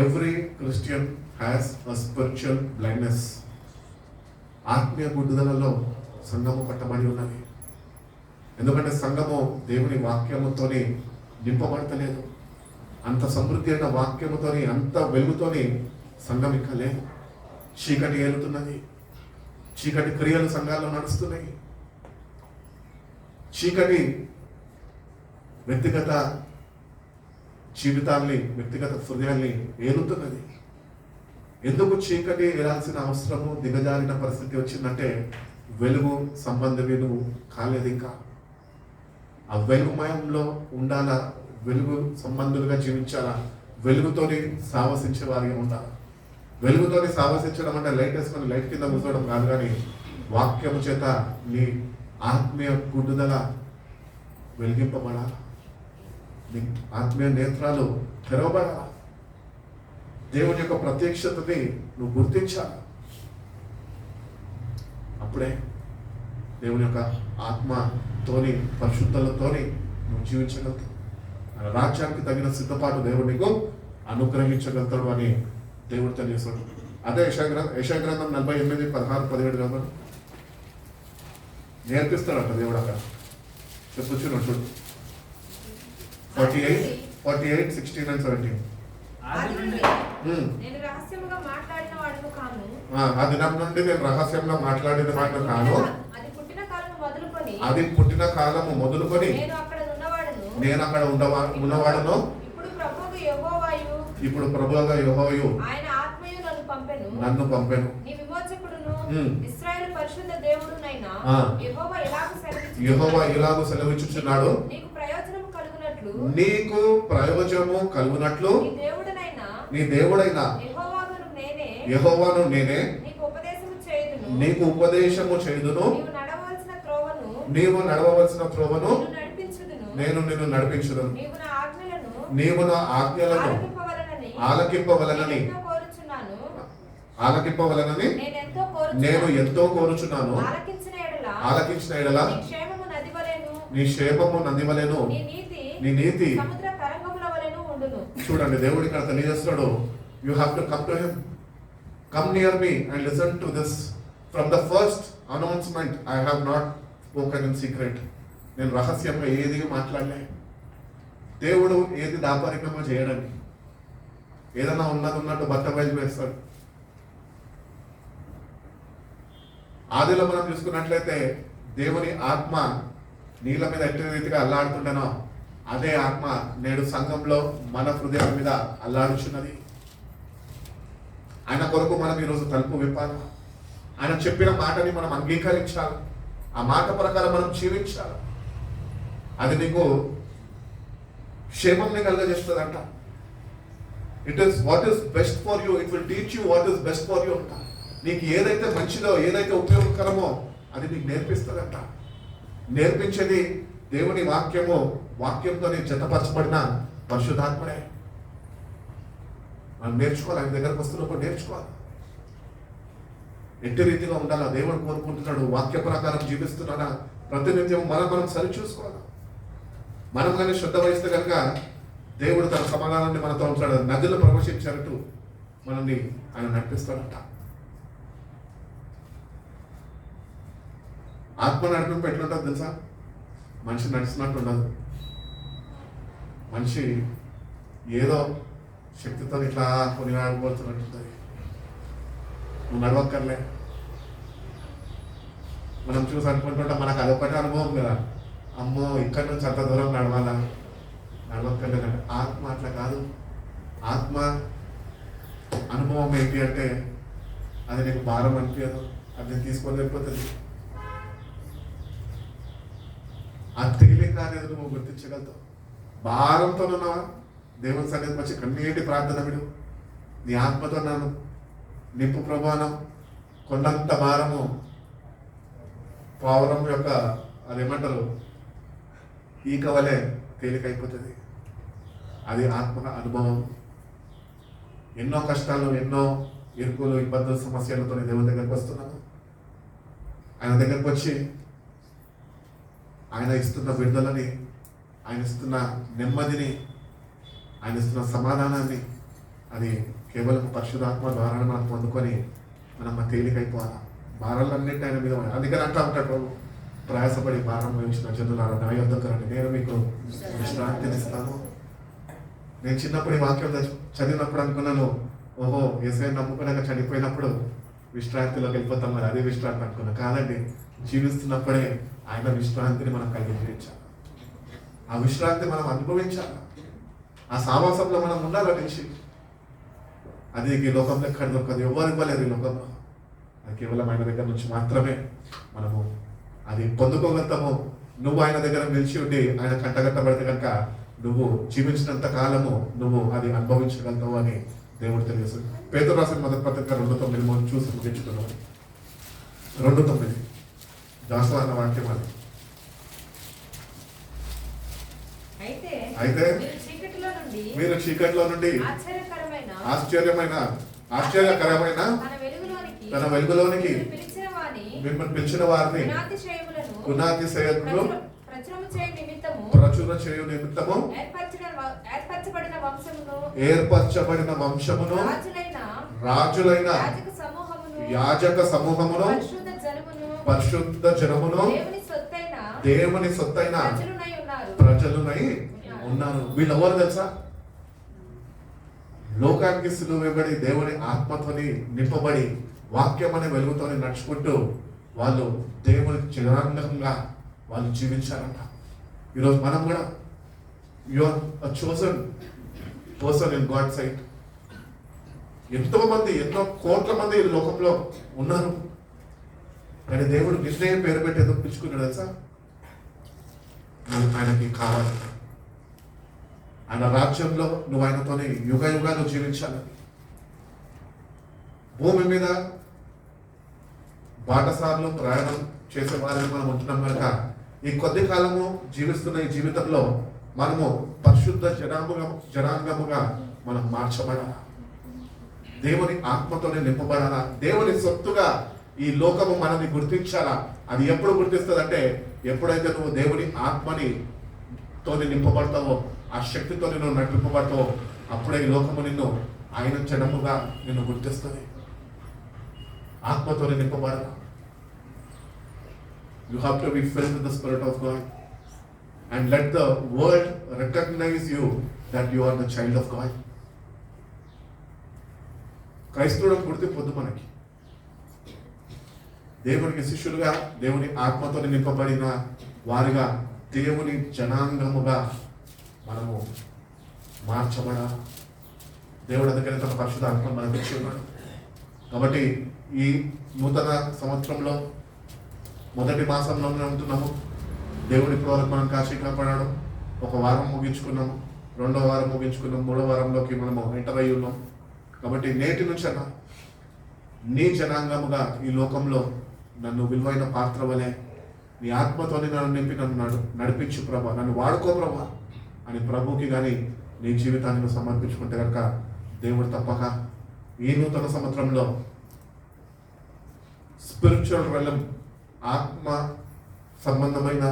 Every Christian has a spiritual blindness. ఆత్మీయ గుడ్డుదలలో సంఘము కట్టబడి ఉన్నది. ఎందుకంటే సంఘము దేవుని వాక్యముతోని నింపబడతలేదు. అంత సమృద్ధి అయిన వాక్యముతోని, అంత వెలుగుతోని సంఘం ఇంకా లేదు. చీకటి ఏలుతున్నది. చీకటి క్రియలు సంఘాల్లో నడుస్తున్నాయి. చీకటి వ్యక్తిగత జీవితాల్ని, వ్యక్తిగత హృదయాల్ని ఏలుతున్నది. ఎందుకు చీకటి ఏలాల్సిన అవసరము, దిగజారిన పరిస్థితి వచ్చిందంటే వెలుగు సంబంధమే నువ్వు కాలేదు. ఇంకా ఆ వెలుగుమయంలో ఉండాలా, వెలుగు సంబంధులుగా జీవించాలా, వెలుగుతోని సావసించే వారిగా ఉండాలి. వెలుగుతోని సావసించడం అంటే లైట్ వేసుకొని లైట్ కింద కూర్చోవడం కాదు, కానీ వాక్యము చేత నీ ఆత్మీయ గుడ్డుదల వెలిగింపబడాలి. నీ ఆత్మీయ నేత్రాలు తెరవబడాలి. దేవుని యొక్క ప్రత్యక్షతని నువ్వు గుర్తించాలి. అప్పుడే దేవుని యొక్క ఆత్మతోని, పరిశుద్ధలతోని నువ్వు జీవించగలుగుతావు. ఆయన రాజ్యానికి తగిన సిద్ధపాటు దేవుడు నీకు అనుగ్రహించగలుగుతాడు అని దేవుడు తెలియజేస్తాడు. అదే యెషయా గ్రంథం 48, 16, 17 గ్రంథం నేర్పిస్తాడట దేవుడు అక్కడ. చెప్పుచున్నాడు చూడు. 48, 16 and 17. ఆది నుండి నేను రహస్యముగా మాట్లాడిన వాడును కాను. ఆ దినం నుండి నేను రహస్యంగా మాట్లాడిన వాడును కాను. అది పుట్టిన కాలము మొదలుకొని, అది పుట్టిన కాలము మొదలుకొని నేను అక్కడ ఉన్నవాడును. నేను అక్కడ ఉన్నవాడును. ఇప్పుడు ప్రభువుగా యెహోవాయు ఆయన ఆత్మయు నన్ను పంపెను. నీ విమోచకుడును ఇశ్రాయేలు పరిశుద్ధ దేవుడునైన యెహోవా ఇలాగూ సెలవిచ్చుచున్నాడు. నీకు ప్రయోజనము కలుగునట్లు నీ దేవుడైన యెహోవాను నేనే నీకు ఉపదేశము చేయుదును. నీవు నడవవలసిన త్రోవను నేను నిన్ను నడిపించుదును. నీవు నా ఆజ్ఞలను ఆలకింపవలనని నేను ఎంతో కోరుచున్నాను. ఆలకించిన ఎడల నీ క్షేమము నదివలెను, నీ నీతి. చూడండి, దేవుడి ఇక్కడ తెలియజేస్తున్నాడు. You have to come to him. Come near me and listen to this. From the first announcement I have not spoken in secret. నేను రహస్యంగా ఏది మాట్లాడలే. దేవుడు ఏది దాపరికంగా చేయడండి. ఏదన్నా ఉన్నట్టు బట్ట బయలు వేస్తాడు. ఆదిలో మనం చూసుకున్నట్లయితే దేవుని ఆత్మ నీళ్ళ మీద ఎట్టి రీతిగా అల్లాడుతుండేనో అదే ఆత్మ నేడు సంఘంలో మన హృదయం మీద అల్లాడుచున్నది. ఆయన కొరకు మనం ఈరోజు తలుపు విప్పాలి. ఆయన చెప్పిన మాటని మనం అంగీకరించాలి. ఆ మాట ప్రకారం మనం జీవించాలి. అది నీకు క్షేమంని కలుగజేస్తుందంట. It is what is best for you. It will teach you what is best for you అంట. నీకు ఏదైతే మంచిదో, ఏదైతే ఉపయోగకరమో అది నీకు నేర్పిస్తుందంట. నేర్పించేది దేవుని వాక్యము. వాక్యంతో జతపరచబడిన పరిశుద్ధాత్ముడే. మనం నేర్చుకోవాలి. ఆయన దగ్గరకు వస్తున్నప్పుడు నేర్చుకోవాలి. ఎట్టి రీతిగా ఉండాలా దేవుడు కోరుకుంటున్నాడు. వాక్య ప్రకారం జీవిస్తున్నాడా ప్రతినిత్యం మనం సరి చూసుకోవాలి. మనం కానీ శ్రద్ధ వహిస్తే కనుక దేవుడు తన సమాధానాన్ని మనతో ఉంచాడు. నదులు ప్రవేశించారట్టు మనల్ని ఆయన నడిపిస్తాడంట. ఆత్మ నడిపింపు ఎట్లుంటుంది తెలుసా? మనిషి నడిచినట్టు ఉండదు. మనిషి ఏదో శక్తితో ఇట్లా కొనియాడబోతున్నట్టుంది. నువ్వు నడవక్కర్లే. మనం చూసి అనుకుంటుంటాం మనకు అదొకటి అనుభవం కదా. అమ్మో ఇక్కడి నుంచి అంత దూరం నడవాలా, నడవక్కర్లేదంటే. ఆత్మ అట్లా కాదు. ఆత్మ అనుభవం ఏంటి అంటే అది నీకు భారం అనిపించదు. అది తీసుకొని వెళ్ళిపోతుంది. ఆ తేలిక అనేది నువ్వు గుర్తించగలుగుతావు. భారంతో ఉన్నావా? దేవుని సన్నిధికి వచ్చి కన్నీటి ప్రార్థన విడు. నీ ఆత్మతో నన్ను నింపు ప్రభానం. కొండంత భారము పావురం యొక్క అదేమంటారు ఈక వలె తేలికైపోతుంది. అది ఆత్మ అనుభవం. ఎన్నో కష్టాలు, ఎన్నో ఇరుకులు, ఇబ్బందులు, సమస్యలతో దేవుని దగ్గరికి వస్తున్నాను. ఆయన దగ్గరికి వచ్చి ఆయన ఇస్తున్న విడుదలని, ఆయన ఇస్తున్న నెమ్మదిని, ఆయన ఇస్తున్న సమాధానాన్ని అది కేవలం పరిశుద్ధాత్మ ద్వారా మనం పొందుకొని మనం తేలికైపోవాలి. భారాలన్నింటి ఆయన మీద. అందుకని అంటా ఉంటాడు ప్రభు, ప్రయాసపడి భారం వహించిన జనులారా నా యొద్దకు రండి, నేను మీకు విశ్రాంతిని ఇస్తాను. నేను చిన్నప్పుడు ఈ వాక్యం చదివినప్పుడు అనుకున్నాను, ఓహో యేసయ్య నమ్ముకున్నాక చనిపోయినప్పుడు విశ్రాంతిలోకి వెళ్ళిపోతాం, మరి అదే విశ్రాంతి అనుకున్నా. కాదండి, జీవిస్తున్నప్పుడే ఆయన విశ్రాంతిని మనం కలిగించాలి. ఆ విశ్రాంతి మనం అనుభవించాలి. ఆ సావాసంలో మనం ఉండాలి నుంచి. అది ఈ లోకంలో ఎక్కడ దొరకదు, ఎవరు ఇవ్వలేరు ఈ లోకంలో. అది కేవలం ఆయన దగ్గర నుంచి మాత్రమే మనము అది పొందుకోగలుగుతాము. నువ్వు ఆయన దగ్గర నిలిచి ఉండి ఆయన కంటగట్టబడితే కనుక నువ్వు జీవించినంత కాలము నువ్వు అది అనుభవించగలుగుతావు అని దేవుడు తెలియదు. పేతురు రాసిన మొదటి పత్రిక 2:9 చూసి ముగించుకున్నాం. 2:9 దాసో అన్న వాక్యం అది. అయితే మీరు చీకటిలో నుండి ఆశ్చర్యకరమైన తన వెలుగులోనికి మిమ్మల్ని పిలిచిన వారిని గుణాతిశయములు ప్రచుర చేయు నిమిత్తము ఏర్పరచబడిన వంశమును రాజులైన యాజక సమూహమును పరిశుద్ధ జనమును దేవుని సొత్తైన ప్రజలునై ఉన్నారు. వీళ్ళెవరు తెలుసా? లోకానికి సిలువబడి దేవుని ఆత్మతోని నింపబడి వాక్యం అనే వెలుగుతోని నడుచుకుంటూ వాళ్ళు దేవుని జనాంగంగా వాళ్ళు జీవించారంట. ఈరోజు మనం కూడా you are a chosen person in God sight. ఎంతో మంది, ఎన్నో కోట్ల మంది ఈ లోకంలో ఉన్నారు, కానీ దేవుడు నిన్నే పేరు పెట్టి ఎందుకు పిలుచుకున్నాడు తెలుసా? ఆయనకి కావాలి. ఆయన రాజ్యంలో నువ్వు ఆయనతోనే యుగ యుగాలు జీవించాలి. భూమి మీద బాటసార్లు ప్రయాణం చేసే వారిని మనం ఉంటున్నాం కనుక ఈ కొద్ది కాలము జీవిస్తున్న ఈ జీవితంలో మనము పరిశుద్ధ జనాంగముగా మనం మార్చబడాలా. దేవుని ఆత్మతోనే నింపబడాలా. దేవుని సొత్తుగా ఈ లోకము మనల్ని గుర్తించాలా. అది ఎప్పుడు గుర్తిస్తుంది అంటే, ఎప్పుడైతే నువ్వు దేవుని ఆత్మని తోని నింపబడతావో, ఆ శక్తితో నువ్వు నడిపింపబడతావో, అప్పుడే ఈ లోకము నిన్ను ఆయన జనముగా నిన్ను గుర్తిస్తుంది. ఆత్మతోనే నింపబడాలా. You have to be filled with the Spirit of God and let the world recognize you that you are the child of God. క్రైస్తవుడు గుర్తింపొద్దు మనకి. దేవునికి శిష్యులుగా, దేవుని ఆత్మతో నింపబడిన వారిగా, దేవుని జనాంగముగా మనము మార్చబడాలి. దేవుడు అందుకని తన పరిశుద్ధ ఆత్మ మనకు ఇచ్చి ఉన్నాడు. కాబట్టి ఈ నూతన సంవత్సరంలో మొదటి మాసంలోనే ఉంటున్నాము. దేవుడి ఇప్పటివరకు మనం కాశీ కాపాడాడు. ఒక వారం ముగించుకున్నాము, 2వ వారం ముగించుకున్నాం, 3వ వారంలోకి మనము ఎంటర్ అయ్యి ఉన్నాం. కాబట్టి నేటి నుంచి అన్న నీ జనాంగముగా ఈ లోకంలో నన్ను విలువైన పాత్ర వలె నీ ఆత్మతోని నన్ను నింపి నన్ను నడిపించు ప్రభా, నన్ను వాడుకో ప్రభా అని ప్రభుకి కానీ నీ జీవితాన్ని నువ్వు సమర్పించుకుంటే కనుక దేవుడు తప్పక ఈ నూతన సంవత్సరంలో స్పిరిచువల్ రెలం, ఆత్మ సంబంధమైన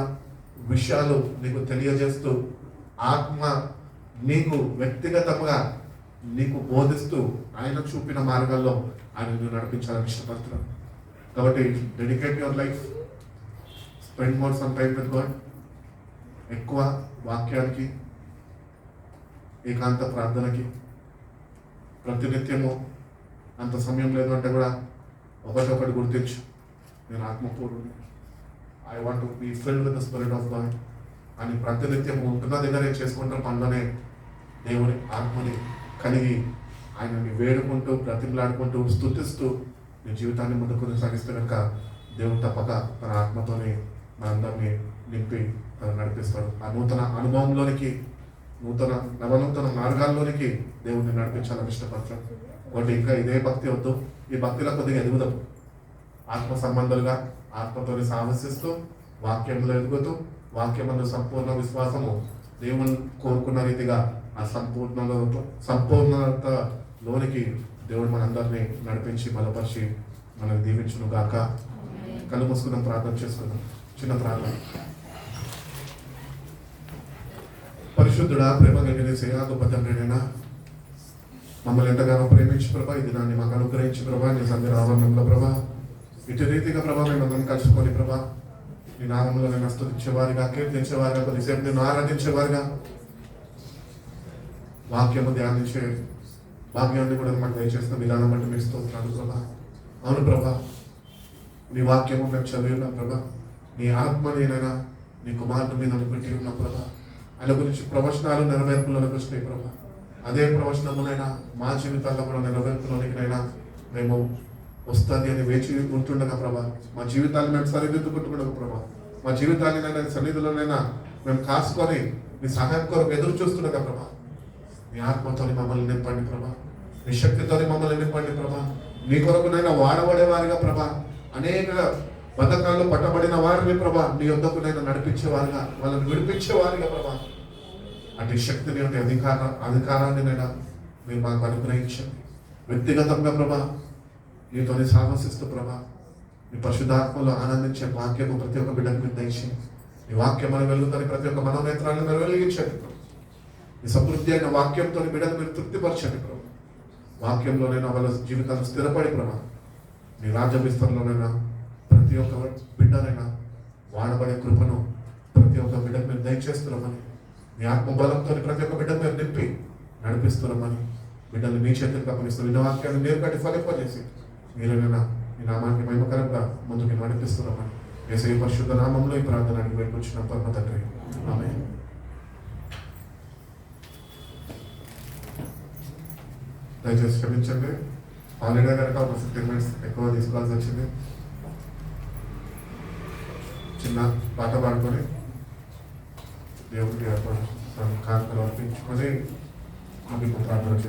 విషయాలు నీకు తెలియజేస్తూ, ఆత్మ నీకు వ్యక్తిగతంగా నీకు బోధిస్తూ ఆయన చూపిన మార్గాల్లో ఆయన నువ్వు నడిపించాలని ఇష్టపడుతున్నాను. కాబట్టి dedicate your life, spend more some time with God. ఎక్కువ వాక్యానికి, ఏకాంత ప్రార్థనకి ప్రతినిత్యము. అంత సమయం లేదు అంటే కూడా ఒకటి గుర్తించు, నేను ఆత్మపూర్ణుని, I want to be filled with the spirit of God అని ప్రతినిత్యం ఉంటున్న దగ్గరే చేసుకుంటున్న పనులనే దేవుని ఆత్మని కలిగి ఆయనని వేడుకుంటూ, బ్రతిమలాడుకుంటూ, స్తుతిస్తూ నీ జీవితాన్ని ముందుకు కొనసాగిస్తే కనుక దేవుడు తప్పక తన ఆత్మతోనే మనందరినీ నింపి తను నడిపిస్తాడు. ఆ నూతన అనుభవంలోనికి, నవనూతన మార్గాల్లోనికి దేవుడిని నడిపించాలని ఇష్టపడతాడు. ఒకటి ఇంకా ఇదే భక్తి వద్దు, ఈ భక్తిలో కొద్దిగా ఎదుగుదాం. ఆత్మ సంబంధాలుగా ఆత్మతోని సాహసిస్తూ, వాక్యంలో ఎదుగుతూ, వాక్యమందు సంపూర్ణ విశ్వాసము, దేవుని కోరుకున్న రీతిగా ఆ సంపూర్ణతలోనికి దేవుడు మనందరినీ నడిపించి బలపరిచి మనల్ని దీవించును గాక. కళ్ళు మూసుకుందాం, ప్రార్థన చేసుకుందాం. చిన్న ప్రార్థన. పరిశుద్ధుడా, ప్రేమ కలిగిన గొప్ప తండ్రినైనా మమ్మల్ని ఎంతగానో ప్రేమించి ప్రభా, ఈ దినాన్ని మాకు అనుగ్రహించి ప్రభా, నీ సంధ్య ఆవరణంలో ప్రభా, ఇటు రీతిగా ప్రభా మేమందరం కలుసుకొని ప్రభా, నీ నామంలో నేను స్తుతించేవారుగా, కీర్తించేవారుగా, కొద్దిసేపు నేను ఆరాధించేవారుగా, వాక్యము ధ్యానించే భాగ్యాన్ని కూడా మాకు దయచేస్తున్న విధానం బట్టి మీకు స్తోత్రాలు ప్రభా. అవును ప్రభా, నీ వాక్యము మేము చదివి ఉన్నాం ప్రభా. నీ ఆత్మ నేనైనా నీ కుమారుడు మీద పెట్టి ఉన్నాం ప్రభా. ఆయన గురించి ప్రవచనాలు నెరవేర్పులోకి వచ్చినాయి ప్రభా. అదే ప్రవచనమునైనా మా జీవితాల్లో కూడా నెరవేర్పులోనికైనా మేము వస్తుంది అని వేచి ఉంటుండగా ప్రభా. మా జీవితాన్ని మేము సరిదిద్దుకుంటుండగా ప్రభా. మా జీవితాన్ని నైనా సన్నిధిలోనైనా మేము కాసుకొని నీ సహాయం కొరకు ఎదురు చూస్తుండగా ప్రభా. నీ ఆత్మతో మమ్మల్ని నింపండి ప్రభా. నీ శక్తితో మమ్మల్ని నింపండి ప్రభా. నీ కొరకునైనా వాడబడేవారిగా ప్రభా. అనేక బద్ధకాల్లో పట్టబడిన వారిని ప్రభా నీ యొద్దకునైనా నడిపించేవారుగా, వాళ్ళని విడిపించేవారుగా ప్రభా. అటు శక్తిని అనే అధికారాన్ని నైనా మీరు మాకు అనుగ్రహించండి. వ్యక్తిగతంగా ప్రభా నీతోని సాహసిస్తూ ప్రభా నీ పరిశుద్ధాత్మలో ఆనందించే వాక్యము ప్రతి ఒక్క బిడ్డకు మీరు దయచేయండి. నీ వాక్యం అని వెలుగుతాని ప్రతి ఒక్క మనోనేత్రాలను మీరు వెలిగించండి ప్రభు. నీ సమృద్ధి అయిన వాక్యంతో బిడ్డను మీరు తృప్తిపరచండి ప్రభు. వాక్యంలోనైనా వాళ్ళ జీవితాలు స్థిరపడి ప్రభా నీ రాజ్య విస్తరణలోనైనా ప్రతి ఒక్క బిడ్డనైనా వాడబడే కృపను ప్రతి ఒక్క బిడ్డకు మీరు దయచేస్తున్నామని, నీ ఆత్మబలంతో ప్రతి ఒక్క బిడ్డకు మీరు నింపి నడిపిస్తున్నామని, బిడ్డలు మీ చేతులకు అప్పగిస్తున్న విన్న వాక్యాన్ని మీరు కట్టి ఫలింపజేసి మీరైనా ఈ నామానికి మహిమకరంగా ముందుకు నడిపిస్తున్నామని యేసయ్య పరిశుద్ధ నామంలో ఈ ప్రార్థన అడిగి పెట్టుకొచ్చిన పరమ తండ్రి, ఆమేన్. దయచేసి క్షమించండి. హాలిడే కనుక ఒక 15 minutes ఎక్కువ తీసుకోవాల్సి వచ్చింది. చిన్న పాట పాడుకొని దేవుడికి కానుకలు అర్పించుకొని మీకు ప్రార్థన